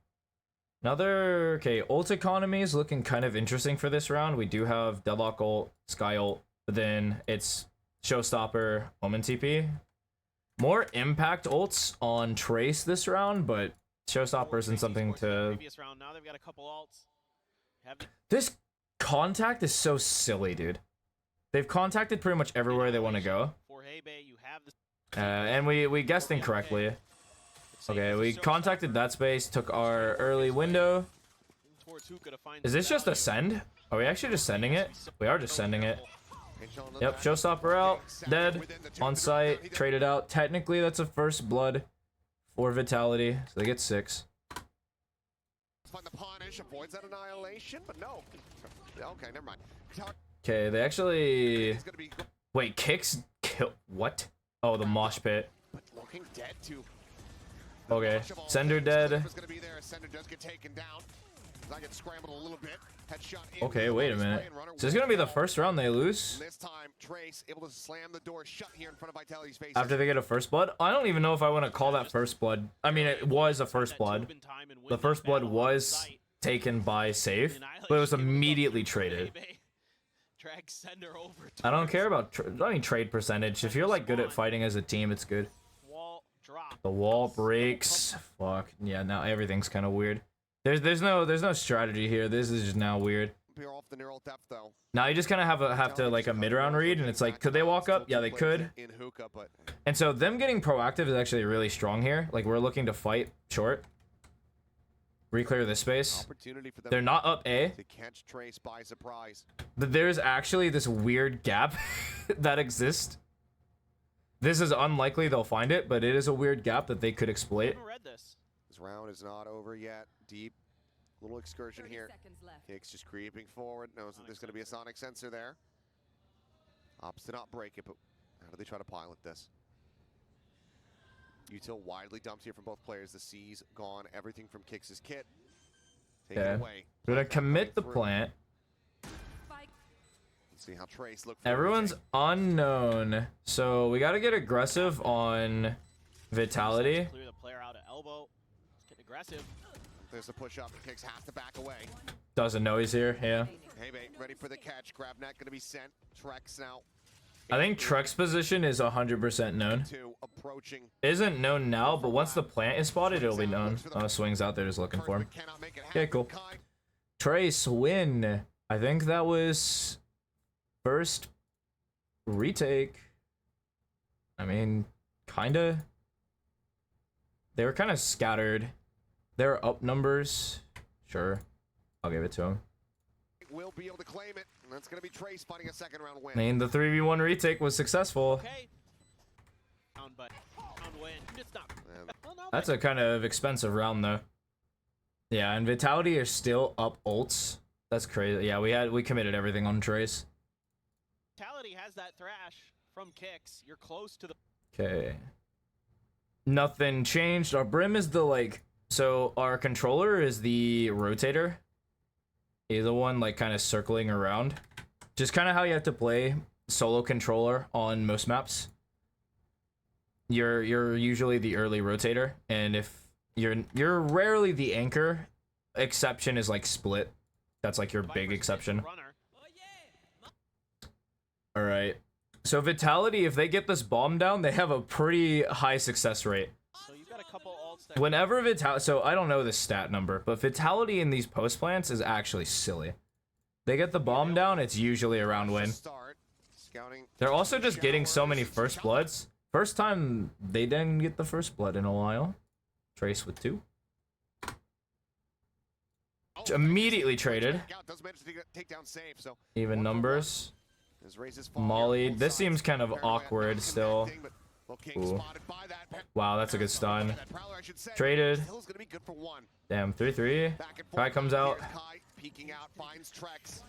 Another, okay, ult economy is looking kind of interesting for this round. We do have Deadlock ult, Sky ult, but then it's Showstopper, Omen TP. More impact ults on Trace this round, but Showstopper isn't something to... Previous round. Now they've got a couple ults. This contact is so silly, dude. They've contacted pretty much everywhere they want to go. For Hebe, you have the And we guessed incorrectly. Okay, we contacted that space, took our early window. Is this just a send? Are we actually just sending it? We are just sending it. Yep, Showstopper out, dead, on site, traded out. Technically, that's a first blood for Vitality, so they get 6. Find the punish, avoids that annihilation, but no. Okay, never mind. Okay, they actually... It's gonna be Wait, Kicks kill... What? Oh, the mosh pit. but looking dead too. Okay, Sender dead. Gonna be there. Sender does get taken down. I get scrambled a little bit. Headshot in. Okay, wait a minute. Is this gonna be the first round they lose? This time, Trace able to slam the door shut here in front of Vitality's face. After they get a first blood? I don't even know if I want to call that first blood. I mean, it was a first blood. The first blood was taken by Safe, but it was immediately traded. I don't care about trade percentage. If you're like good at fighting as a team, it's good. The wall breaks. Fuck. Yeah, now everything's kind of weird. There's no strategy here. This is just now weird. We're off the neural depth though. Now you just kind of have to like a mid-round read, and it's like, could they walk up? Yeah, they could. In hookah, but And so them getting proactive is actually really strong here. Like, we're looking to fight short. Reclear this space. opportunity for them They're not up A. to catch Trace by surprise. But there's actually this weird gap that exists. This is unlikely they'll find it, but it is a weird gap that they could exploit. This round is not over yet. Deep little excursion here. Kicks just creeping forward. Knows that there's going to be a sonic sensor there. Opts to not break it, but how do they try to pilot this? Util widely dumped here from both players. The C's gone. Everything from Kicks' kit taken Okay. away. We're gonna commit the Through. plant. Let's see how Trace look. Everyone's unknown, so we gotta get aggressive on Vitality. Clear the player out at elbow. Let's get aggressive. There's the push up. Kicks has to back away. Doesn't know he's here. Yeah. Hey, mate, ready for the catch. Grab net going to be sent. Trex now. I think Truck's position is 100% known. Two approaching. Isn't known now, but once the plant is spotted, it'll be known. Swings out there just looking for him. Cannot make it Okay, happen. cool. Kai Trace win. I think that was first retake. I mean, kinda. They were kind of scattered. They're up numbers. Sure. I'll give it to him. will be able to claim it, and that's going to be Trace finding a second round win. I mean, the 3v1 retake was successful. Okay. But win. It's not. Well, no, That's a kind of expensive round, though. Yeah, and Vitality are still up ults. That's crazy. Yeah, we committed everything on Trace. Vitality has that thrash from Kicks. You're close to the. Okay. Nothing changed. Our Brim is the, like... So, our controller is the rotator. He's the one, like, kind of circling around. Just kind of how you have to play solo controller on most maps. You're usually the early rotator, and if you're rarely the anchor exception is like split. That's like your big Vipers exception. gets the runner. All right. So Vitality, if they get this bomb down, they have a pretty high success rate. So you've got a couple ults that Whenever Vitality, so I don't know the stat number, but Vitality in these post plants is actually silly. They get the bomb down, it's usually a round win. Start. Scouting. They're also just getting so many showers. first bloods. First time they didn't get the first blood in a while. Trace with 2. Oh, Immediately traded. Does manage to take down safe, so Even one for numbers. one. His raises fall here on Molly. both This sides. seems kind of Paranoia awkward not still. connecting, but Lil King Ooh. spotted by that. Wow, that's a good stun. That Prowler, I should say. Traded. Hill's gonna be good for one. Damn, 3-3. Back and Kai forth. comes out. Here's Kai peeking out, finds Trex.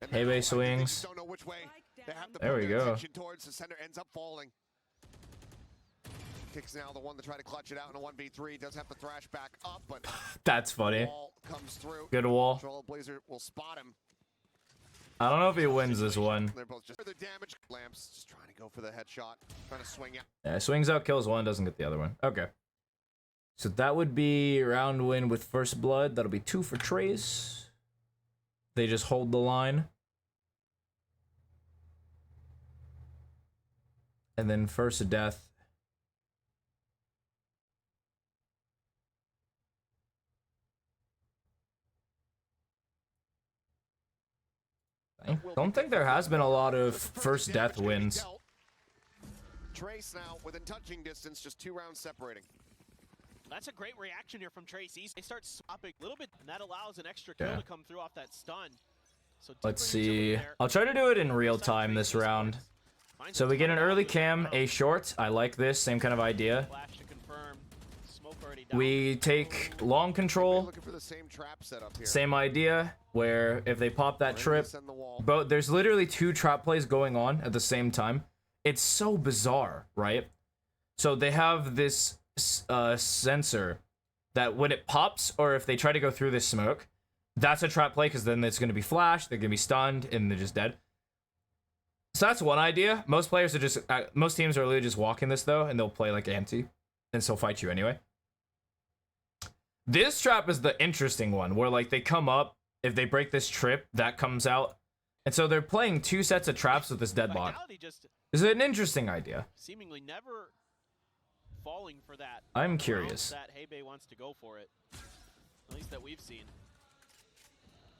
And Hey, now, Bay I think they swings. just don't know which way they have to There put we their go. attention towards. The center ends up falling. Kicks now the one to try to clutch it out in a 1v3. Does have to thrash back up, but That's funny. wall comes through. Good wall. Trailblazer will spot him. I don't know if he wins this one. They're both just further damage. Lamps just trying to go for the headshot, trying to swing out. Yeah, swings out, kills one, doesn't get the other one. Okay. So that would be round win with first blood. That'll be 2 for Trace. They just hold the line. And then first death. I don't think there has been a lot of first death wins. Trace now within touching distance, just 2 rounds separating. That's a great reaction here from Trace. They start swapping a little bit, and that allows an extra kill Yeah. to come through off that stun. So Let's Tipper needs see. over there. I'll try to do it in real First time time Trace this round. scores. Finds So a we get ton an of early value cam, in a the short. I like this, same kind of idea. flash to confirm. Smoke already down. We take long control, Looking for the same trap setup here. same idea, where if they pop that Ready to trip, send the wall. but there's literally 2 trap plays going on at the same time. It's so bizarre, right? So they have this sensor that when it pops, or if they try to go through this smoke, that's a trap play, because then it's going to be flashed, they're going to be stunned, and they're just dead. So that's one idea. Most players are just, most teams are literally just walking this though, and they'll play like anti, and still fight you anyway. This trap is the interesting one, where like they come up, if they break this trip, that comes out. And so they're playing 2 sets of traps with this deadlock. Vitality just This is an interesting idea. seemingly never falling for that. I'm rounds curious. That Heibei wants to go for it. At least that we've seen.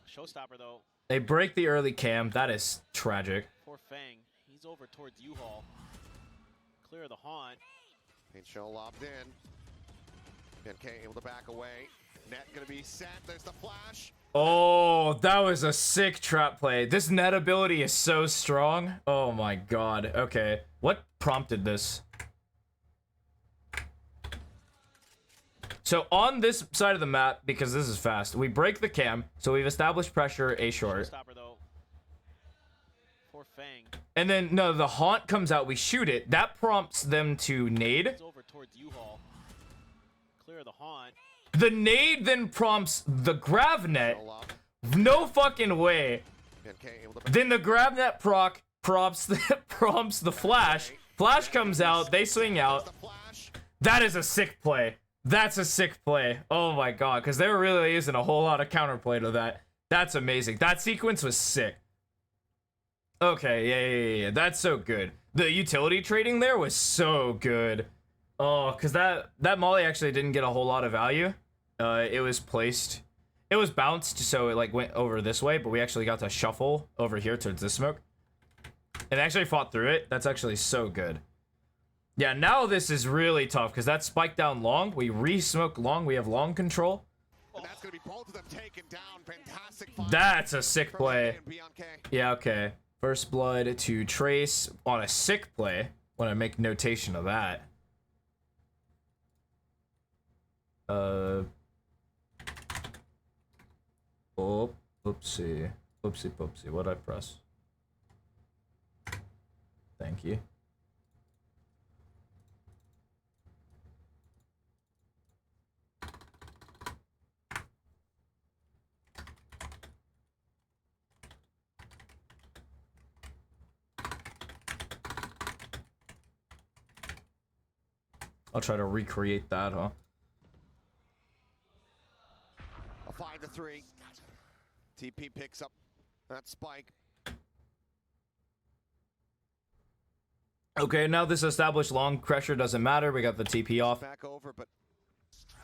Showstopper though, They break the early cam. That is tragic. poor Fang. He's over towards U-Haul. Clear the haunt. Paint shell lobbed in. BNK able to back away. Net gonna be set. There's the flash. Oh, that was a sick trap play. This net ability is so strong. Oh my god. Okay. What prompted this? So on this side of the map, because this is fast, we break the cam. So we've established pressure, a short. Showstopper though. Poor Fang. And then, no, the haunt comes out. We shoot it. That prompts them to nade. He's over towards U-Haul. Clear the haunt. The nade then prompts the grav net. Shell up. No fucking way. BNK able to Then the grab net prompts the flash. Flash comes out. They swing out. the flash. That is a sick play. That's a sick play. Oh my god, because there really isn't a whole lot of counterplay to that. That's amazing. That sequence was sick. Okay, yeah. That's so good. The utility trading there was so good. Oh, because that molly actually didn't get a whole lot of value. It was placed. It was bounced, so it like went over this way, but we actually got to shuffle over here towards this smoke. And actually fought through it. That's actually so good. Yeah, now this is really tough because that spiked down long. We re-smoke long. We have long control. And that's gonna be both of them taken down. Fantastic fight That's a sick from play. and BNK. Yeah, okay. First blood to Trace on a sick play. When I make notation of that. Oh, oopsie. Oopsie poopsie. What'd I press? Thank you. I'll try to recreate that, huh? 3. TP picks up that spike. Okay, now this established long pressure doesn't matter. We got the TP off. Back over, but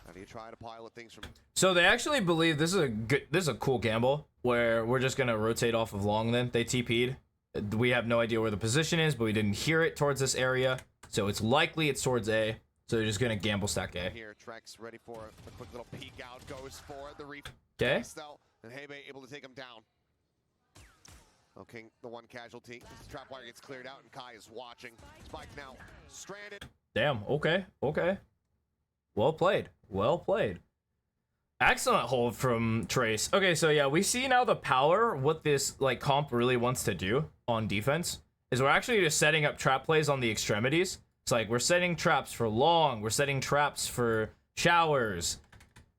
how do you try to pilot things from... So they actually believe this is a cool gamble where we're just gonna rotate off of long. Then they TP'd. We have no idea where the position is, but we didn't hear it towards this area, so it's likely it's towards A. So they're just gonna gamble stack A. Here, Trex ready for a quick little peek out, goes for the reef. Okay. And Hebe able to take him down. Okay, the one casualty. The trapwire gets cleared out, and Kai is watching. Spike now stranded. Damn. Okay. Okay. Well played. Well played. Excellent hold from Trace. Okay, so yeah, we see now the power. What this like comp really wants to do on defense is we're actually just setting up trap plays on the extremities. It's like we're setting traps for long. We're setting traps for showers.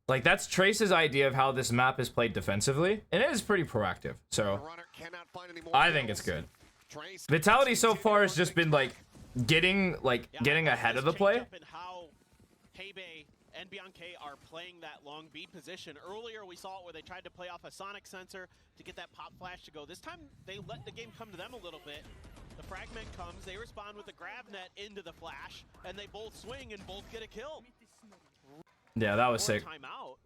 Like that's Trace's idea of how this map is played defensively, and it is pretty proactive. So I think it's good. Vitality so far has just been like getting ahead of the play. And how Hebe and Bianca are playing that long B position. Earlier we saw it where they tried to play off a sonic sensor to get that pop flash to go. This time they let the game come to them a little bit. The fragment comes, they respond with a grab net into the flash, and they both swing and both get a kill. Yeah, that was sick. Timeout,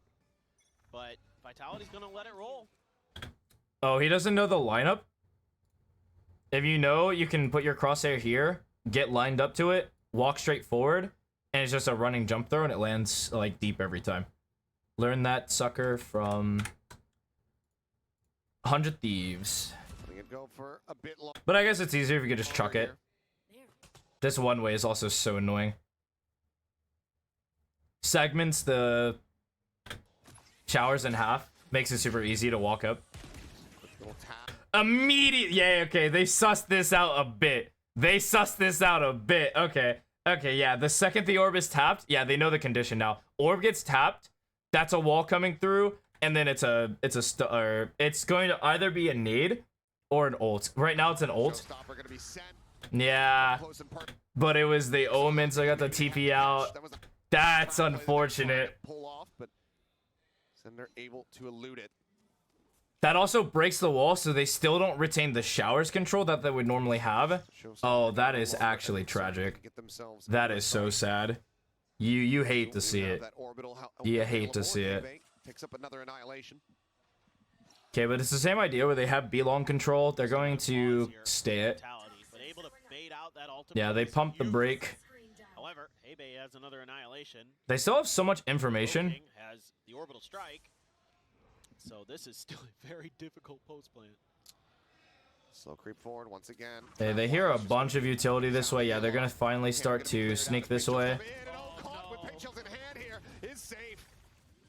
but Vitality's gonna let it roll. Oh, he doesn't know the lineup? If you know, you can put your crosshair here, get lined up to it, walk straight forward, and it's just a running jump throw, and it lands like deep every time. Learn that sucker from 100 Thieves. Go for a bit long. But I guess it's easier if you could just chuck it. This one way is also so annoying. Segments the showers in half, makes it super easy to walk up. Immediate, yeah, okay, they sussed this out a bit. Okay, yeah, the second the orb is tapped, yeah, they know the condition now. Orb gets tapped, that's a wall coming through, and then it's going to either be a nade or an ult. Right now it's an ult. Yeah, but it was the omen, so I got the TP out. That's unfortunate. Pull off, but Cinder able to elude it. That also breaks the wall, so they still don't retain the showers control that they would normally have. Oh, that is actually tragic. That is so sad. You hate to see it. You hate to see it. Picks up another annihilation. Okay, but it's the same idea where they have B-long control. They're going to stay it. Yeah, they pump the brake. However, Hebe has another annihilation. They still have so much information. Has the orbital strike. So this is still a very difficult post plant. Slow creep forward once again. Hey, they hear a bunch of utility this way. Yeah, they're gonna finally start to sneak this way.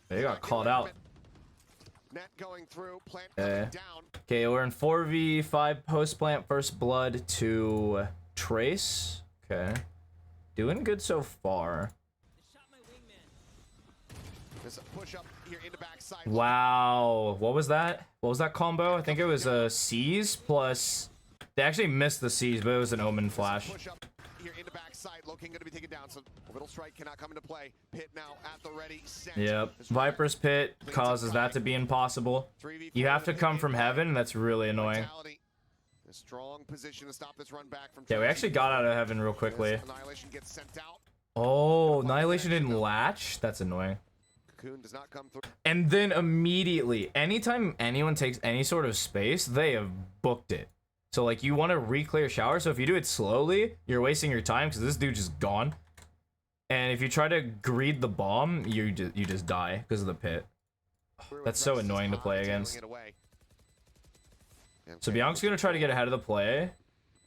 They got called out. Net going through, plant down. down. Okay, we're in 4v5 post plant, first blood to Trace. Okay. Doing good so far. Push up here into backside. Wow. What was that? What was that combo? I think it was a C's plus... They actually missed the C's, but it was an omen flash. Push up here into backside. Loking going to be taken down, so orbital strike cannot come into play. Pit now at the ready. Yep. Viper's Pit causes that to be impossible. You have to come from heaven, and that's really annoying. A strong position to stop this run back from... Yeah, we actually got out of heaven real quickly. Annihilation gets sent out. Oh, Annihilation didn't latch? That's annoying. Cocoon does not come through. And then immediately, anytime anyone takes any sort of space, they have booked it. So like you want to re-clear shower, so if you do it slowly, you're wasting your time because this dude's just gone. And if you try to greed the bomb, you just die because of the pit. That's so annoying to play against. So Bianca's gonna try to get ahead of the play.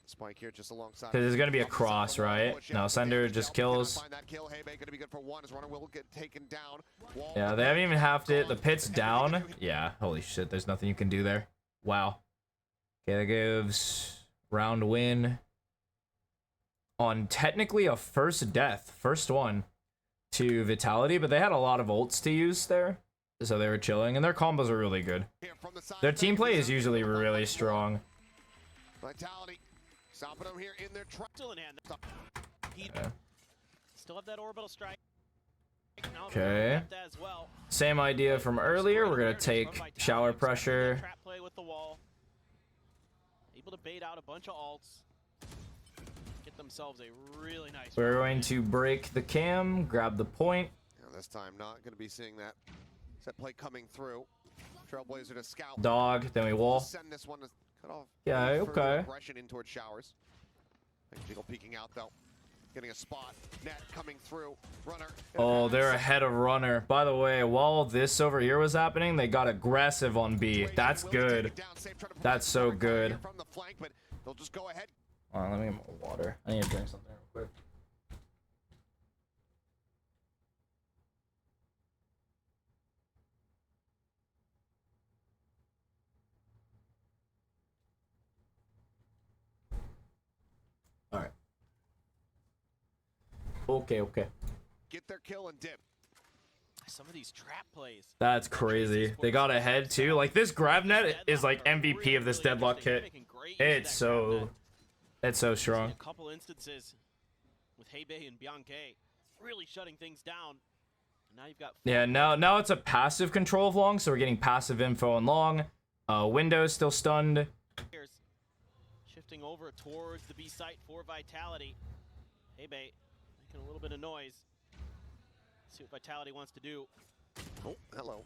Spike here just alongside. Because there's gonna be a cross, right? Now Cinder just kills. Yeah, they haven't even halved it. The pit's down. Yeah, holy shit, there's nothing you can do there. Wow. Okay, that gives round win on technically a first death, first one to Vitality, but they had a lot of ults to use there. So they were chilling, and their combos are really good. Their team play is usually really strong. Vitality stopping them here in their Still in hand. He still have that orbital strike. Okay. Same idea from earlier. We're gonna take shower pressure. Trap play with the wall. Able to bait out a bunch of alts. Get themselves a really nice. We're going to break the cam, grab the point. And this time, not going to be seeing that set play coming through. Trailblazer to scout. Dog, then we wall. Send this one to cut off. Yeah, any further okay. Aggression in towards showers. Jiggle peeking out though. Getting a spot. Net coming through. Runner. Oh, they're ahead of runner. By the way, while this over here was happening, they got aggressive on B. That's good. That's so good. From the flank, but they'll just go ahead. Hold on, let me get more water. I need to drink something real quick. Alright. Okay. Get their kill and dip. Some of these trap plays. That's crazy. They got ahead too. Like this grab net is like MVP of this deadlock kit. It's so strong. A couple instances with Heibei and Bianke really shutting things down. And now you've got Yeah, now it's a passive control of long, so we're getting passive info on long. Windows still stunned. players shifting over towards the B site for Vitality. Heibei making a little bit of noise. See what Vitality wants to do. Oh, hello.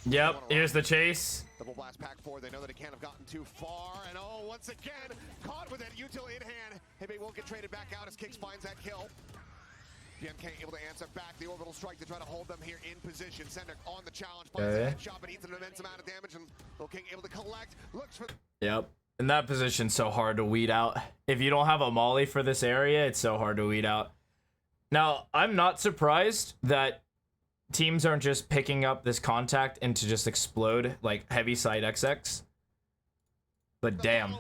Yep, here's the chase. Double blast pack 4. They know that it can't have gotten too far. And oh, once again, caught with it. Util in hand. Heibei won't get traded back out as Kicks finds that kill. BMK able to answer back the orbital strike to try to hold them here in position. Sender on the challenge. Finds a headshot, but eats an immense amount of damage. And Lil King able to collect. Looks for... Yep. In that position, so hard to weed out. If you don't have a molly for this area, it's so hard to weed out. Now, I'm not surprised that teams aren't just picking up this contact and to just explode like heavy side XX. But damn.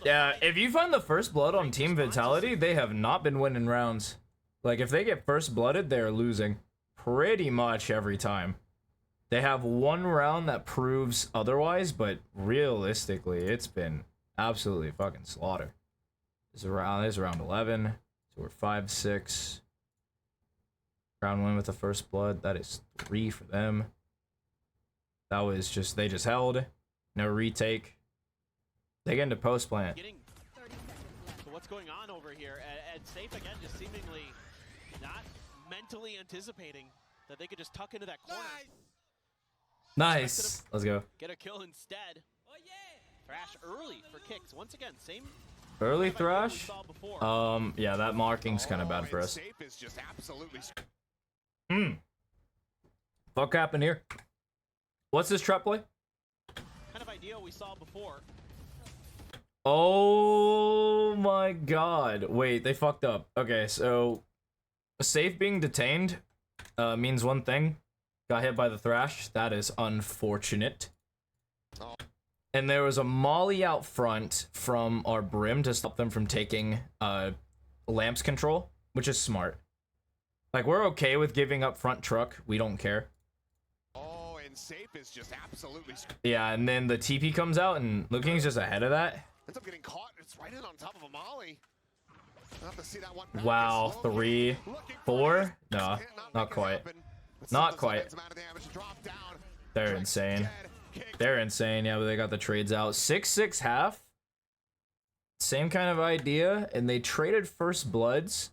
Yeah, if you find the first blood on Team Vitality, they have not been winning rounds. Like, if they get first blooded, they're losing pretty much every time. They have one round that proves otherwise, but realistically, it's been absolutely fucking slaughter. This is round 11, so we're 5-6. Round 1 with the first blood, that is 3 for them. That was just, they just held, no retake. They get into post plant. So what's going on over here? And Safe again, just seemingly not mentally anticipating that they could just tuck into that corner. Nice. Let's go. Get a kill instead. Thrash early for Kicks. Once again, same Early kind of idea we thrash. saw before. Yeah, that marking's kind of bad for us. Safe is just absolutely... Fuck happened here? What's this trap play? Kind of idea we saw before. Oh my god. Wait, they fucked up. Okay, so Safe being detained means one thing. Got hit by the thrash. That is unfortunate. And there was a molly out front from our Brim to stop them from taking Lamps control, which is smart. Like, we're okay with giving up front truck. We don't care. Oh, and Safe is just absolutely... Yeah, and then the TP comes out, and Looking's just ahead of that. Ends up getting caught. It's right in on top of a molly. I'll have to see that one back. Wow, It's low. 3, 4? No, Can't not make it quite. happen. But Not still does quite. immense amount of damage. Drop down. They're Drake's insane. dead. Kick. They're insane. Yeah, but they got the trades out. 6-6 half. Same kind of idea. And they traded first bloods.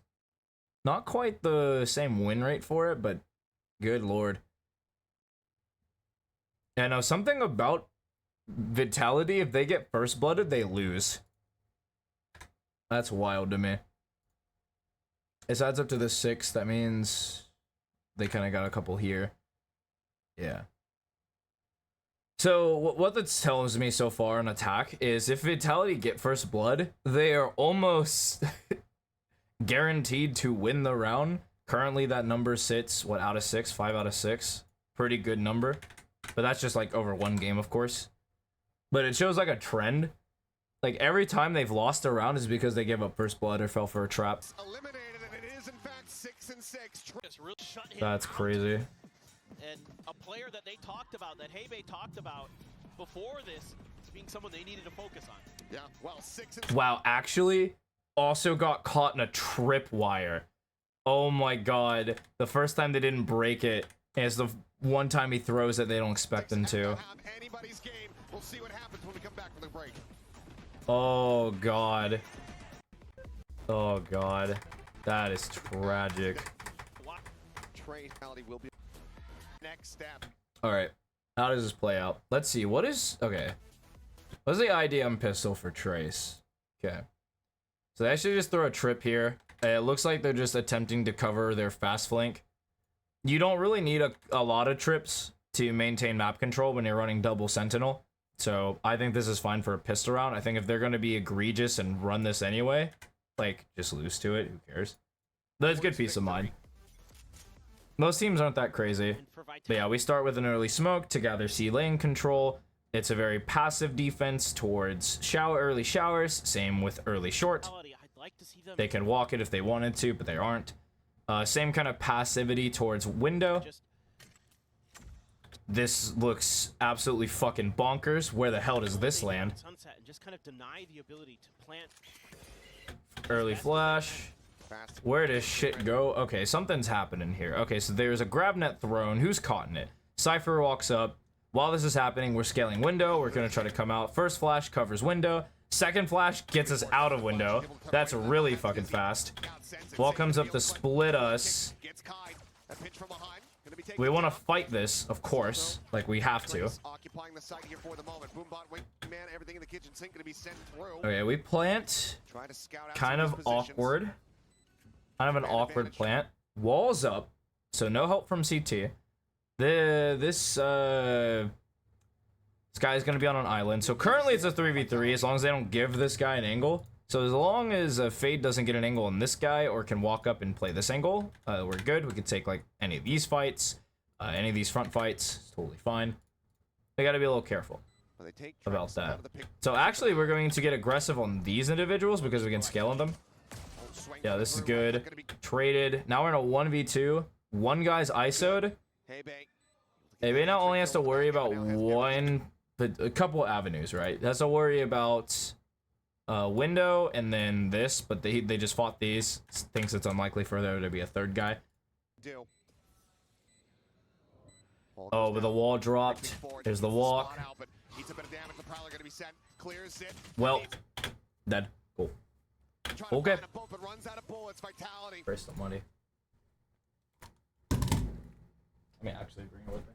Not quite the same win rate for it, but good lord. Yeah, no, something about Vitality, if they get first blooded, they lose. That's wild to me. It adds up to the 6. That means they kind of got a couple here. Yeah. So what that tells me so far on attack is if Vitality get first blood, they are almost guaranteed to win the round. Currently that number sits, what, out of 6? 5 out of 6. Pretty good number. But that's just like over one game, of course. But it shows like a trend. Like every time they've lost a round is because they gave up first blood or fell for a trap. Eliminated, and it is in fact 6-6. Just really shut him That's out. crazy. And a player that they talked about, that Heibei talked about before this, as being someone they needed to focus on. Yeah, well, 6 Wow, actually, also got caught in a tripwire. Oh my god. The first time they didn't break it, and it's the one time he throws it they don't expect him to. Anybody's game. We'll see what happens when we come back from the break. Oh god. Oh god. That is tragic. Trey will be next step. Alright. How does this play out? Let's see. What is... Okay. What's the IDM pistol for Trace? Okay. So they actually just throw a trip here. It looks like they're just attempting to cover their fast flank. You don't really need a lot of trips to maintain map control when you're running double sentinel. So I think this is fine for a pistol round. I think if they're going to be egregious and run this anyway, like, just lose to it. Who cares? That's good peace of mind. Most teams aren't that crazy. But yeah, we start with an early smoke to gather C lane control. It's a very passive defense towards early showers. Same with early short. They can walk it if they wanted to, but they aren't. Same kind of passivity towards window. This looks absolutely fucking bonkers. Where the hell does this land? Early flash. Where does shit go? Okay, something's happening here. Okay, so there's a grab net thrown. Who's caught in it? Cypher walks up. While this is happening, we're scaling window. We're gonna try to come out. First flash covers window. Second flash gets us out of window. That's really fucking fast. Wall comes up to split us. We want to fight this, of course. Like, we have to. Okay, we plant. Kind of awkward. Kind of an awkward plant. Walls up. So no help from CT. This guy is going to be on an island. So currently it's a 3v3 as long as they don't give this guy an angle. So as long as Fade doesn't get an angle on this guy or can walk up and play this angle, we're good. We could take like any of these fights, any of these front fights. It's totally fine. They got to be a little careful about that. So actually we're going to get aggressive on these individuals because we can scale on them. Yeah, this is good. Traded. Now we're in a 1v2. One guy's ISO'd. Hey, now only has to worry about a couple avenues, right? Has to worry about window and then this, but they just fought these. Thinks it's unlikely for there to be a third guy. Oh, but the wall dropped. There's the walk. Well, dead. Cool. Okay. First, the money. I mean, actually bring it with me.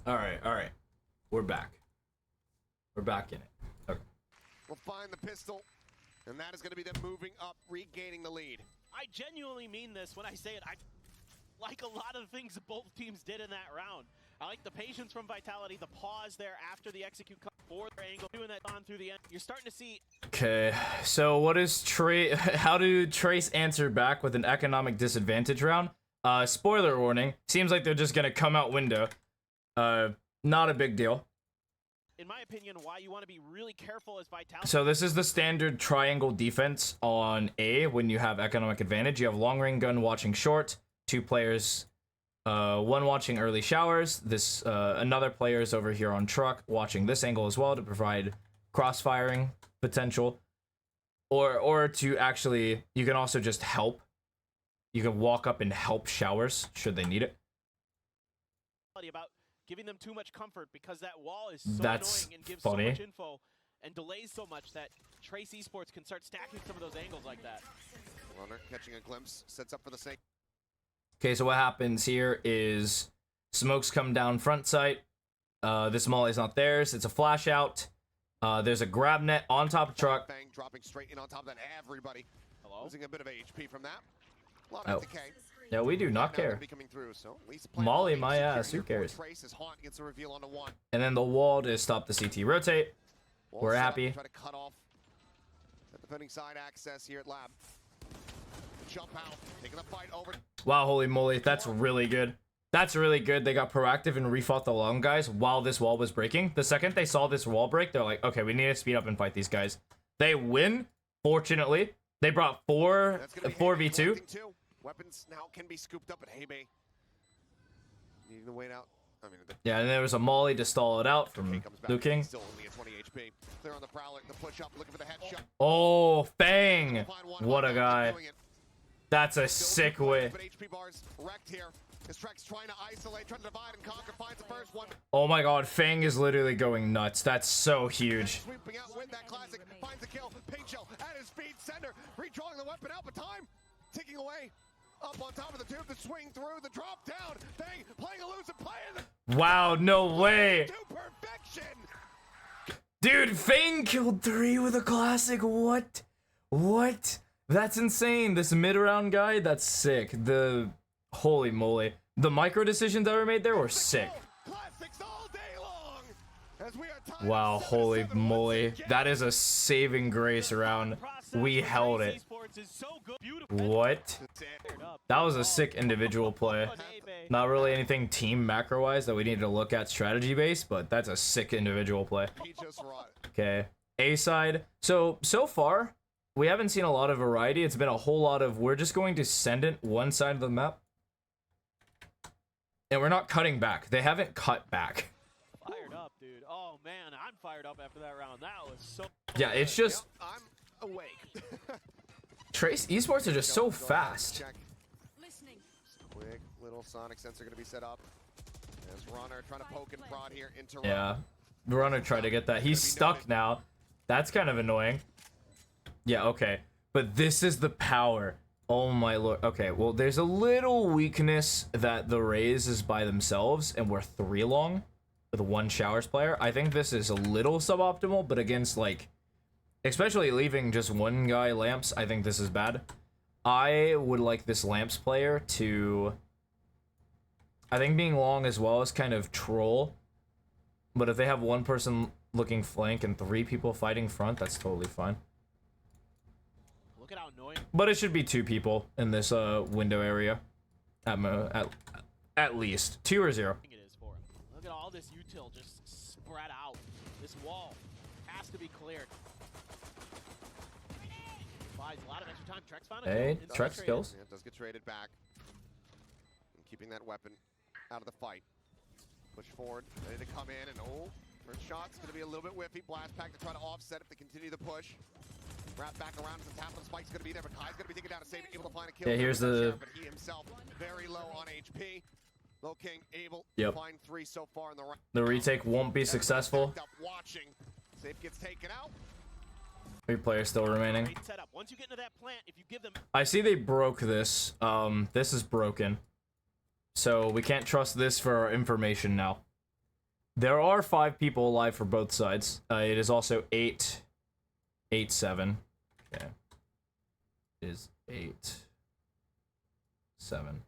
All right. We're back. We're back in it. Okay. We'll find the pistol, and that is going to be them moving up, regaining the lead. I genuinely mean this when I say it. I like a lot of things both teams did in that round. I like the patience from Vitality, the pause there after the execute for their angle, doing that on through the end. You're starting to see. Okay, so what is how do Trace answer back with an economic disadvantage round? Spoiler warning. Seems like they're just gonna come out window. Not a big deal. In my opinion, why you want to be really careful as Vitality. So this is the standard triangle defense on A when you have economic advantage. You have long range gun watching short, two players, one watching early showers. This another player is over here on truck watching this angle as well to provide cross-firing potential. Or to actually, you can also just help. You can walk up and help showers should they need it. About giving them too much comfort because that wall is so That's annoying and gives funny. so much info and delays so much that Trace Esports can start stacking some of those angles like that. Runner catching a glimpse, sets up for the sink. Okay, so what happens here is smokes come down front sight. This molly's not theirs. It's a flash out. There's a grab net on top of truck. Bang, dropping straight in on top of that. Everybody losing a bit of HP from that. A lot Oh. of decay. Yeah, we do not care. Through, so Molly my ass, who cares? Gets a reveal onto one. And then the wall to stop the CT rotate. We're happy. Try to cut off. defending side access here at Lab. Jump out, taking the fight over. Wow, holy moly, that's really good. That's really good. They got proactive and refought the long guys while this wall was breaking. The second they saw this wall break, they're like, okay, we need to speed up and fight these guys. They win, fortunately. They brought 4v2. Weapons now can be scooped up at Hebe. Needing to wait out. I mean, Yeah, and there was a molly to stall it out from comes back. Liu King. Still only at 20 HP. Clear on the Prowler, the push up, looking for the headshot. Oh, Fang! Find one. What a Not guy. doing it. That's a Still sick looking for it, way. But HP bars wrecked here. His Trex trying to isolate, trying to divide and conquer, finds the first one. Oh my god, Fang is literally going nuts. That's so huge. Sweeping out with that classic, finds the kill. Paint Shell at his feet, Sender redrawing the weapon out, but time ticking away. Up on top of the tube, the swing through, the drop down. Fang playing elusive, playing Wow, no way. to perfection. Dude, Fang killed 3 with a classic. What? What? That's insane. This mid-round guy, that's sick. The... Holy moly. The micro decisions that were made there were sick. Classics all day long. As we are tied Wow, up holy 7-7 moly. once again. That is a saving grace round. We held it. What? That was a sick individual play. Not really anything team macro-wise that we need to look at strategy-based, but that's a sick individual play. He just run. Okay. A side. So far, we haven't seen a lot of variety. It's been a whole lot of, we're just going to send it one side of the map. And we're not cutting back. They haven't cut back. Fired up, dude. Oh man, I'm fired up after that round. That was so. Yeah, it's just, Yep, I'm awake. Trace esports are just so fast. Check. Quick little sonic sensor gonna be set up. As Runner trying to poke and prod here into Runner. Yeah. Runner tried to get that. He's stuck now. That's kind of annoying. Yeah, okay. But this is the power. Oh my lord. Okay, well, there's a little weakness that the Raze is by themselves, and we're 3 long with 1 Showers player. I think this is a little suboptimal, but against, like, especially leaving just 1 guy Lamps, I think this is bad. I would like this Lamps player to... I think being long as well is kind of troll. But if they have 1 person looking flank and 3 people fighting front, that's totally fine. Look at how annoying But it should be 2 people in this window area. At least. 2 or 0. it is for him. Look at all this util just spread out. This wall has to be cleared. Buys a lot of extra time. Trex found a Hey, kill. Trex kills. Yeah, it does get traded back. And keeping that weapon out of the fight. Push forward, ready to come in, and first shot's gonna be a little bit whiffy. Blast pack to try to offset if they continue the push. Wrap back around as the tap of the spike's gonna be there, but Kai's gonna be taken down to save it, able to find a kill. Yeah, here's the- But he himself very low on HP. Low King able Yep. to find 3 so far in the round. The retake won't be successful. Watching. Safe gets taken out. 3 players still remaining. Great setup. Once you get into that plant, if you give them I see they broke this. This is broken. So we can't trust this for our information now. There are 5 people alive for both sides. It is also 8, 7. Okay. It is 8, 7.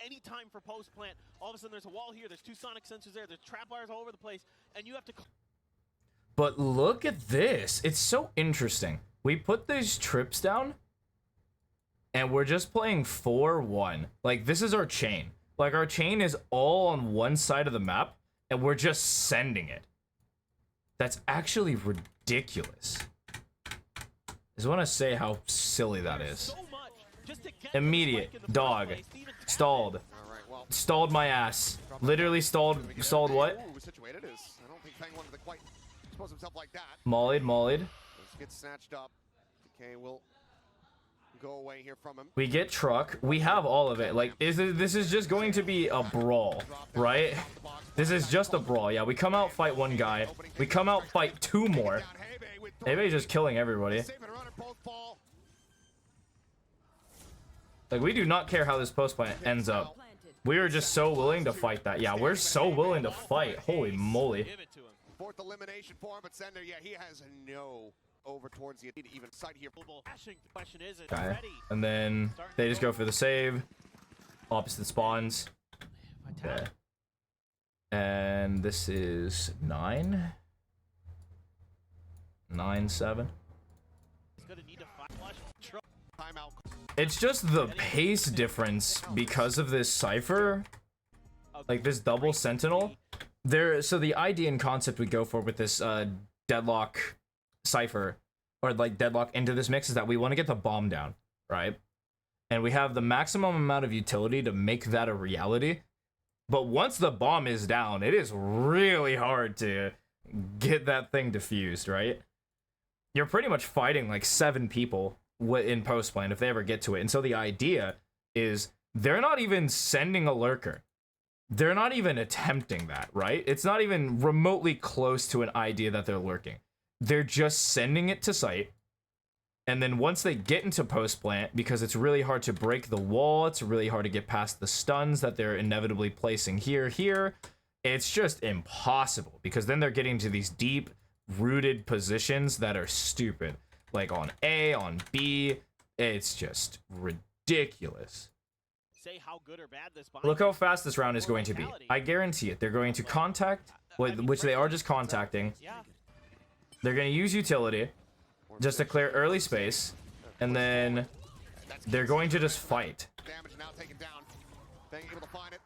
any time for post plant, all of a sudden there's a wall here, there's 2 sonic sensors there, there's trap wires all over the place, and you have to. But look at this. It's so interesting. We put these trips down, and we're just playing 4-1. Like, this is our chain. Like, our chain is all on one side of the map, and we're just sending it. That's actually ridiculous. I just want to say how silly that is. So much just to get Immediate. the spike in the Dog. first place to even tap it. Stalled. All right, well. Stalled my ass. Literally stalled what? Ooh, situated is. I don't think Fang wanted to quite expose himself like that. Mollied. This gets snatched up. Decay will go away here from him. We get truck. We have all of it. Like, this is just going to be a brawl, right? This is just a brawl. Yeah, we come out, fight 1 guy. We come out, fight 2 more. Maybe just killing everybody. Like, we do not care how this post plant ends up. We are just so willing to fight that. Yeah, we're so willing to fight. Holy moly. Give it to him. 4th elimination for him, but Sender, yeah, he has no over towards the even sight here. Ashing, the question is, it's Okay. ready. And then they just go for the save. Opposite spawns. If I tap, Okay. And this is 9. 9, 7. He's gonna need to find flush. Timeout. It's just the pace difference because of this Cypher, like this double Sentinel. So the idea and concept we go for with this Deadlock Cypher, or like Deadlock into this mix, is that we want to get the bomb down, right? And we have the maximum amount of utility to make that a reality. But once the bomb is down, it is really hard to get that thing defused, right? You're pretty much fighting like 7 people in post plant if they ever get to it. And so the idea is they're not even sending a lurker. They're not even attempting that, right? It's not even remotely close to an idea that they're lurking. They're just sending it to site. And then once they get into post plant, because it's really hard to break the wall, it's really hard to get past the stuns that they're inevitably placing here, it's just impossible, because then they're getting to these deep rooted positions that are stupid. Like on A, on B, it's just ridiculous. Say how good or bad this Look how fast this round is going to be. I guarantee it. They're going to contact, which they are just contacting. Yeah. They're going to use utility just to clear early space, and then they're going to just fight. Damage now taken down. Being able to find it.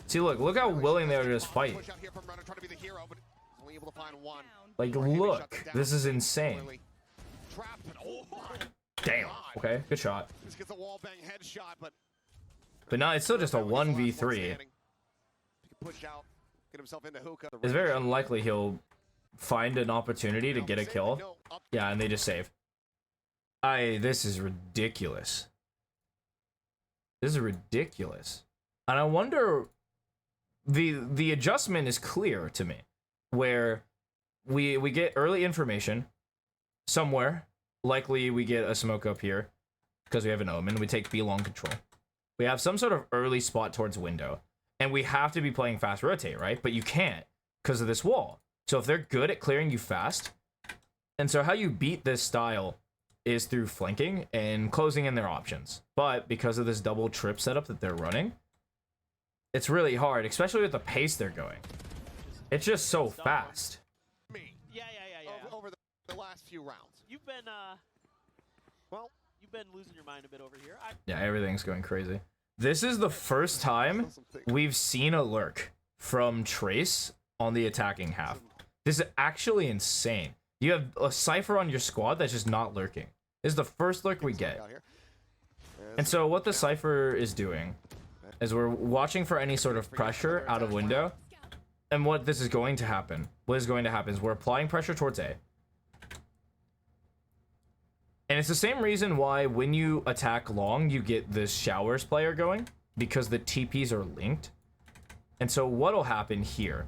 See, look how willing they are to just fight. Push out here from Runner, trying to be the hero, but only able to find one. Like, look, this is insane. Trapped, but oh my Damn. God. Okay, good shot. This gets a wall bang headshot, But now it's still just a 1v3. He can push out, get himself into hookah. It's very unlikely he'll find an opportunity to get a kill. Yeah, and they just save. This is ridiculous. This is ridiculous. And I wonder, the adjustment is clear to me, where we get early information somewhere. Likely we get a smoke up here because we have an omen. We take B long control. We have some sort of early spot towards window, and we have to be playing fast rotate, right? But you can't because of this wall. So if they're good at clearing you fast, and so how you beat this style is through flanking and closing in their options. But because of this double trip setup that they're running, it's really hard, especially with the pace they're going. It's just so fast. Yeah. Over the last few rounds. You've been losing your mind a bit over here. Yeah, everything's going crazy. This is the first time we've seen a lurk from Trace on the attacking half. This is actually insane. You have a Cypher on your squad that's just not lurking. This is the first lurk we get. And so what the Cypher is doing is we're watching for any sort of pressure out of window. And what is going to happen is we're applying pressure towards A. And it's the same reason why when you attack long, you get this showers player going, because the TPs are linked. And so what'll happen here,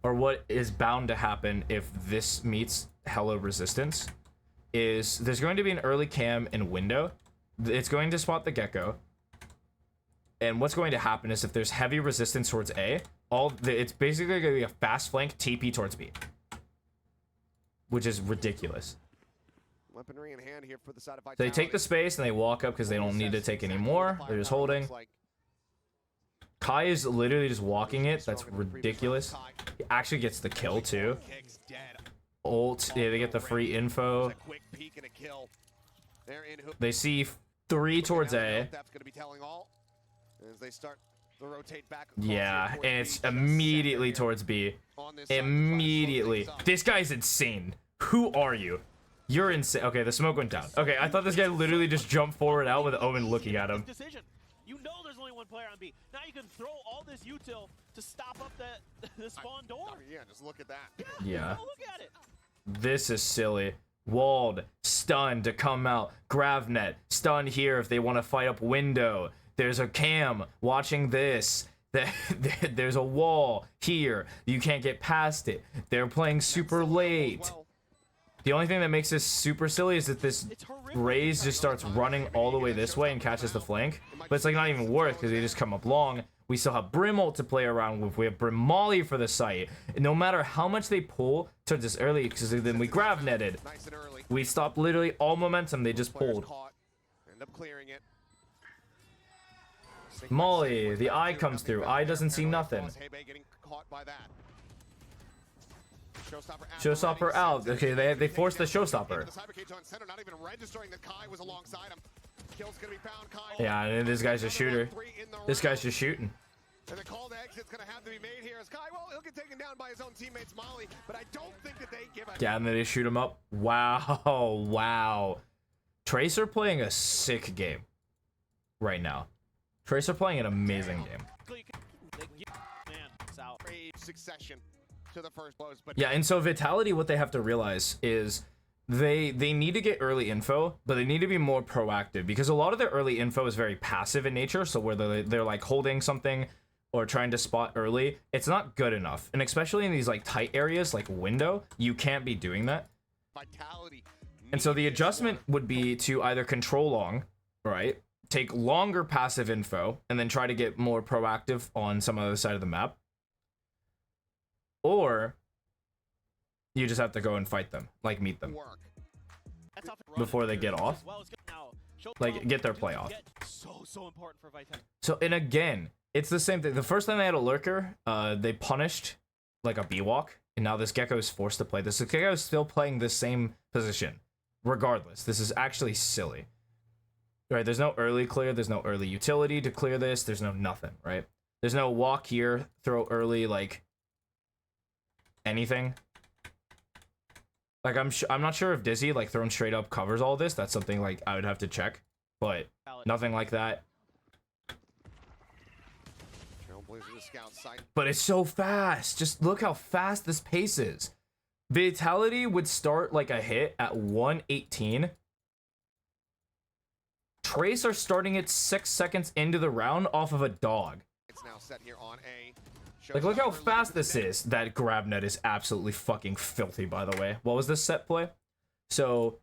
or what is bound to happen if this meets Hello Resistance, is there's going to be an early cam in window. It's going to spot the Gecko. And what's going to happen is if there's heavy resistance towards A, it's basically going to be a fast flank TP towards B, which is ridiculous. Weaponry in hand here for the side of They take the space and they walk up because they don't need to take any more. They're just holding. Kai is literally just walking it. That's ridiculous. He actually gets the kill too. Ult. Yeah, they get the free info. They see 3 towards A. Yeah, and it's immediately towards B. Immediately. This guy's insane. Who are you? You're insane. Okay, the smoke went down. Okay, I thought this guy literally just jumped forward out with Omen looking at him. Decision. You know there's only one player on B. Now you can throw all this util to stop up the spawn door. Yeah, just look at that. Yeah. Look at it. This is silly. Walled, stunned to come out. Gravnet, stunned here if they want to fight up window. There's a cam watching this. There's a wall here. You can't get past it. They're playing super late. The only thing that makes this super silly is that this Raze just starts running all the way this way and catches the flank. But it's like not even worth because they just come up long. We still have Brim ult to play around with. We have Brim Molly for the site. And no matter how much they pull towards this early, because then we grav netted. We stopped literally all momentum. They just pulled. End up clearing it. Molly, the eye comes through. Eye doesn't see nothing. Showstopper out. Okay, they forced the showstopper. The Cybercage on center, not even registering that Kai was alongside him. Kill's gonna be found. Kai. Yeah, and this guy's a shooter. This guy's just shooting. And the call to exit's gonna have to be made here as Kai, well, he'll get taken down by his own teammates, Molly, but I don't think that they give a Yeah, and then they shoot him up. Wow, wow. Tracer playing a sick game right now. Tracer playing an amazing game. Man, it's out. succession to the first blows. But Yeah, and so Vitality, what they have to realize is they need to get early info, but they need to be more proactive because a lot of their early info is very passive in nature. So where they're like holding something or trying to spot early, it's not good enough. And especially in these like tight areas like window, you can't be doing that. Vitality. And so the adjustment would be to either control long, right? Take longer passive info and then try to get more proactive on some other side of the map. Or you just have to go and fight them, like meet them Work. That's off and before they get as off. well as good now. Show Like, them get their to play off. get so important for Vitality. So, and again, it's the same thing. The first time they had a lurker, they punished like a B-walk, and now this Gecko is forced to play this. The Gecko is still playing the same position, regardless. This is actually silly. Right, there's no early clear, there's no early utility to clear this, there's no nothing, right? There's no walk here, throw early, like, anything. Like, I'm not sure if Dizzy, like, thrown straight up covers all this. That's something, like, I would have to check. But nothing like that. Trailblazer the scout site. But it's so fast. Just look how fast this pace is. Vitality would start, like, a hit at 118. Trace are starting it 6 seconds into the round off of a dog. It's now set here on A. Like, look how Showstopper fast looking this for the is. That grab net is absolutely fucking filthy, by the way. What was this set play? So,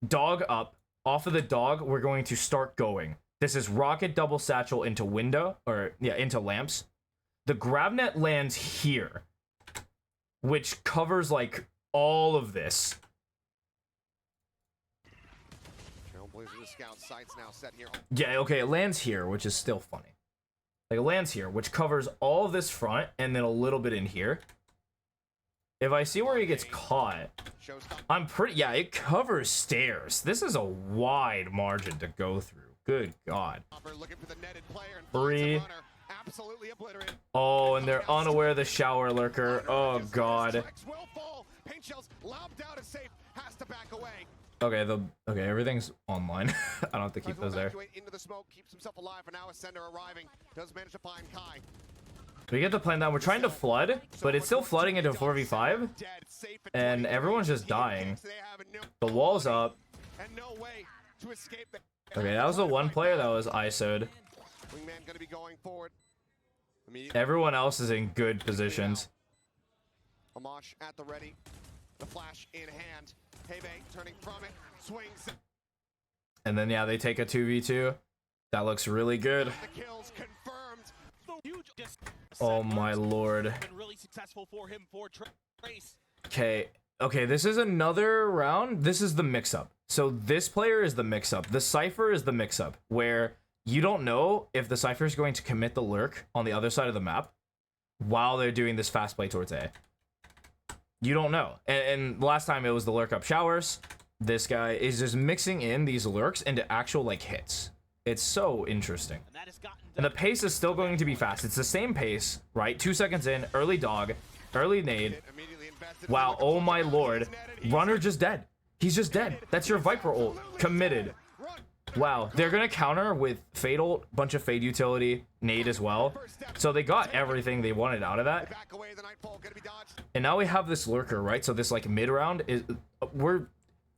dog up. Off of the dog, we're going to start going. This is rocket double satchel into window, or, yeah, into lamps. The grab net lands here, which covers, like, all of this. Trailblazer the scout sites now set here. Yeah, okay, it lands here, which is still funny. Like, it lands here, which covers all of this front, and then a little bit in here. If I see where he gets caught, Showstopper. I'm pretty... Yeah, it covers stairs. This is a wide margin to go through. Good God. Looking for the netted player and Free. finds a runner. Absolutely obliterated. Oh, and they're unaware of the shower lurker. Oh, God. Strikes will fall. Paint shells lobbed out is safe. Has to back away. Okay, everything's online. I don't have to keep Tries to those there. evacuate into the smoke, keeps himself alive for now. Ascender arriving. Does manage to find Kai. We get the plan down. We're trying to flood, but it's still flooding into 4v5. Dead, safe at And 23. everyone's just dying. They have no The wall's up. and no way to escape the Okay, that was the one player that was ISO'd. Wingman gonna be going forward. Immediately. Everyone else is in good positions. Amash at the ready. The flash in hand. Hebe turning from it. Swings. And then, yeah, they take a 2v2. That looks really good. The kills confirmed. Huge just Oh, my lord. been really successful for him for Trace. Okay, this is another round. This is the mix-up. So this player is the mix-up. The Cypher is the mix-up, where you don't know if the Cypher is going to commit the lurk on the other side of the map while they're doing this fast play towards A. You don't know. And last time it was the lurk up showers. This guy is just mixing in these lurks into actual, like, hits. It's so interesting. And that has gotten And the pace is still going to be fast. It's the same pace, right? 2 seconds in, early dog, early nade. Immediately invested. Wow, oh my lord. Runner just dead. He's just dead. That's your Viper ult. Committed. Wow, they're gonna counter with Fade ult, bunch of Fade utility, nade as well. So they got everything they wanted out of that. Back away, the Nightfall gonna be dodged. And now we have this lurker, right? So this like mid round is we're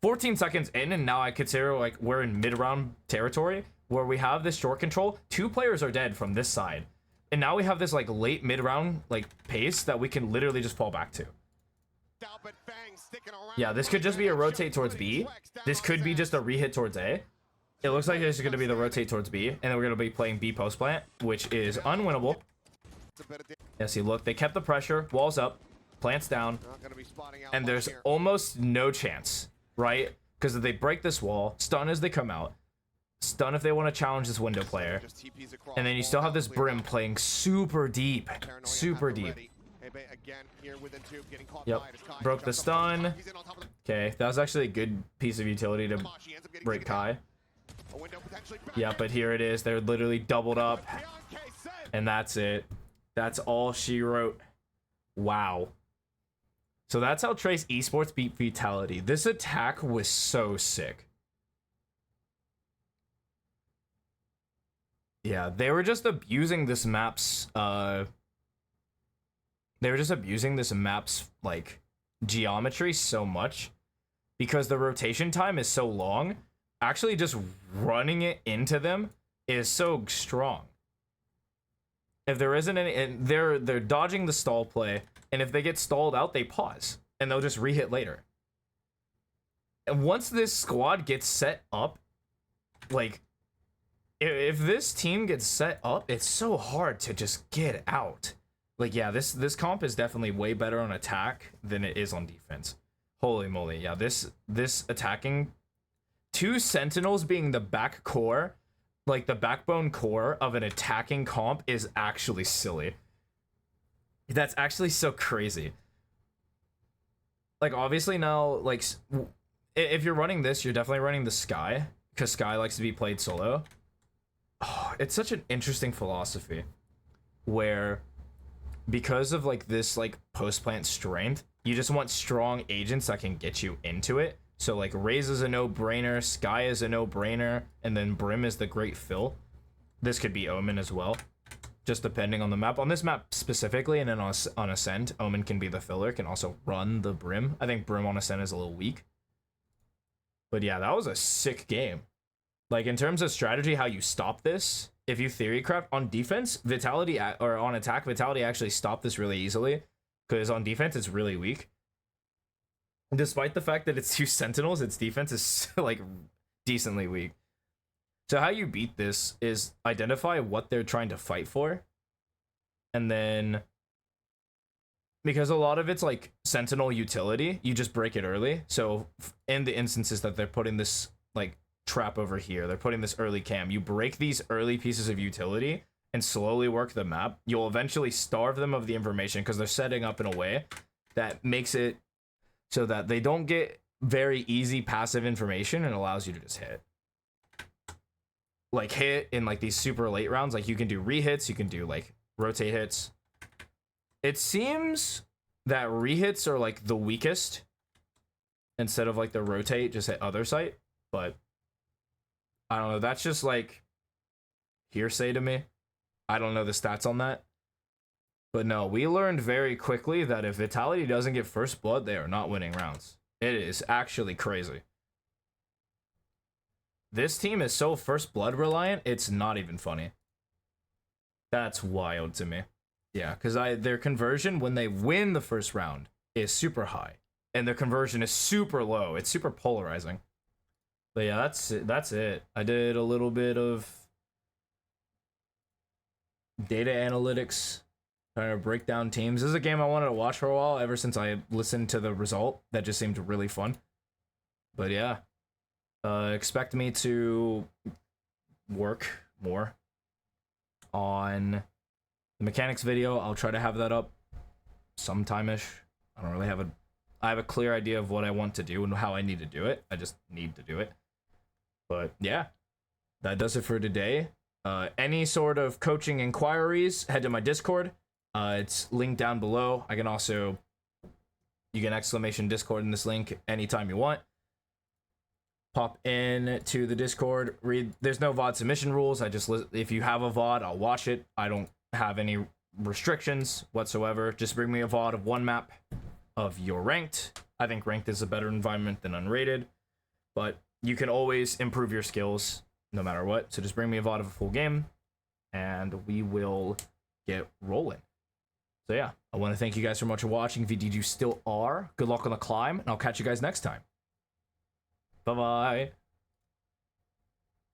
14 seconds in, and now I consider like we're in mid round territory where we have this short control. 2 players are dead from this side. And now we have this like late mid round like pace that we can literally just fall back to. But Fang sticking around. Yeah, this could just be a rotate towards B. This could be just a rehit towards A. It looks like this is going to be the rotate towards B, and then we're going to be playing B post plant, which is unwinnable. Yeah, see, look, they kept the pressure, walls up, plants down, Not gonna be spotting out and there's here. almost no chance, right? Because if they break this wall, stun as they come out, stun if they want to challenge this window player, Just TPs across. and then you still have this Clear Brim out. playing super deep, Paranoia super at the deep. ready. Hebe again here within two, getting caught Yep. by it as Kai Broke the jumps up on stun. top. He's in on top of the Okay, that was actually a good piece of utility to Tamashi, ends up getting break taken down. Kai. A window potentially back Yeah, there. but here it is. They're literally doubled up, Bianca said, and that's it. That's all she wrote. Wow. So that's how Trace Esports beat Vitality. This attack was so sick. Yeah, they were just abusing this map's like geometry so much because the rotation time is so long. Actually just running it into them is so strong. If there isn't any, and they're dodging the stall play, and if they get stalled out, they pause and they'll just re-hit later. And once this squad gets set up, like if this team gets set up, it's so hard to just get out. Like, yeah, this comp is definitely way better on attack than it is on defense. Holy moly, yeah, this attacking, 2 Sentinels being the back core, like the backbone core of an attacking comp is actually silly. That's actually so crazy. Like, obviously now, like, if you're running this, you're definitely running the Skye, because Skye likes to be played solo. Oh, it's such an interesting philosophy where because of like this like post-plant strength, you just want strong agents that can get you into it. So like Raze is a no-brainer, Skye is a no-brainer, and then Brim is the great fill. This could be Omen as well, just depending on the map. On this map specifically, and then on Ascent, Omen can be the filler, can also run the Brim. I think Brim on Ascent is a little weak. But yeah, that was a sick game. Like, in terms of strategy, how you stop this, if you theory craft on defense, Vitality, or on attack, Vitality actually stopped this really easily, because on defense, it's really weak. Despite the fact that it's 2 Sentinels, its defense is, like, decently weak. So how you beat this is identify what they're trying to fight for, and then, because a lot of it's, like, Sentinel utility, you just break it early. So, in the instances that they're putting this, like, trap over here, they're putting this early cam, you break these early pieces of utility and slowly work the map. You'll eventually starve them of the information because they're setting up in a way that makes it so that they don't get very easy passive information and allows you to just hit. Like hit in like these super late rounds, like you can do rehits, you can do like rotate hits. It seems that rehits are like the weakest instead of like the rotate, just hit other site, but I don't know, that's just like hearsay to me. I don't know the stats on that. But no, we learned very quickly that if Vitality doesn't get first blood, they are not winning rounds. It is actually crazy. This team is so first blood reliant, it's not even funny. That's wild to me. Yeah, because their conversion when they win the first round is super high. And their conversion is super low. It's super polarizing. But yeah, that's it. I did a little bit of data analytics, trying to break down teams. This is a game I wanted to watch for a while, ever since I listened to the result. That just seemed really fun. But yeah, expect me to work more on the mechanics video. I'll try to have that up sometime-ish. I don't really have I have a clear idea of what I want to do and how I need to do it. I just need to do it. But yeah, that does it for today. Any sort of coaching inquiries, head to my Discord. It's linked down below. You can exclamation Discord in this link anytime you want. Pop in to the Discord. There's no VOD submission rules. If you have a VOD, I'll watch it. I don't have any restrictions whatsoever. Just bring me a VOD of one map of your ranked. I think ranked is a better environment than unrated, but you can always improve your skills no matter what. So just bring me a VOD of a full game and we will get rolling. So yeah, I want to thank you guys so much for watching. If indeed you still are, good luck on the climb, and I'll catch you guys next time. Bye-bye.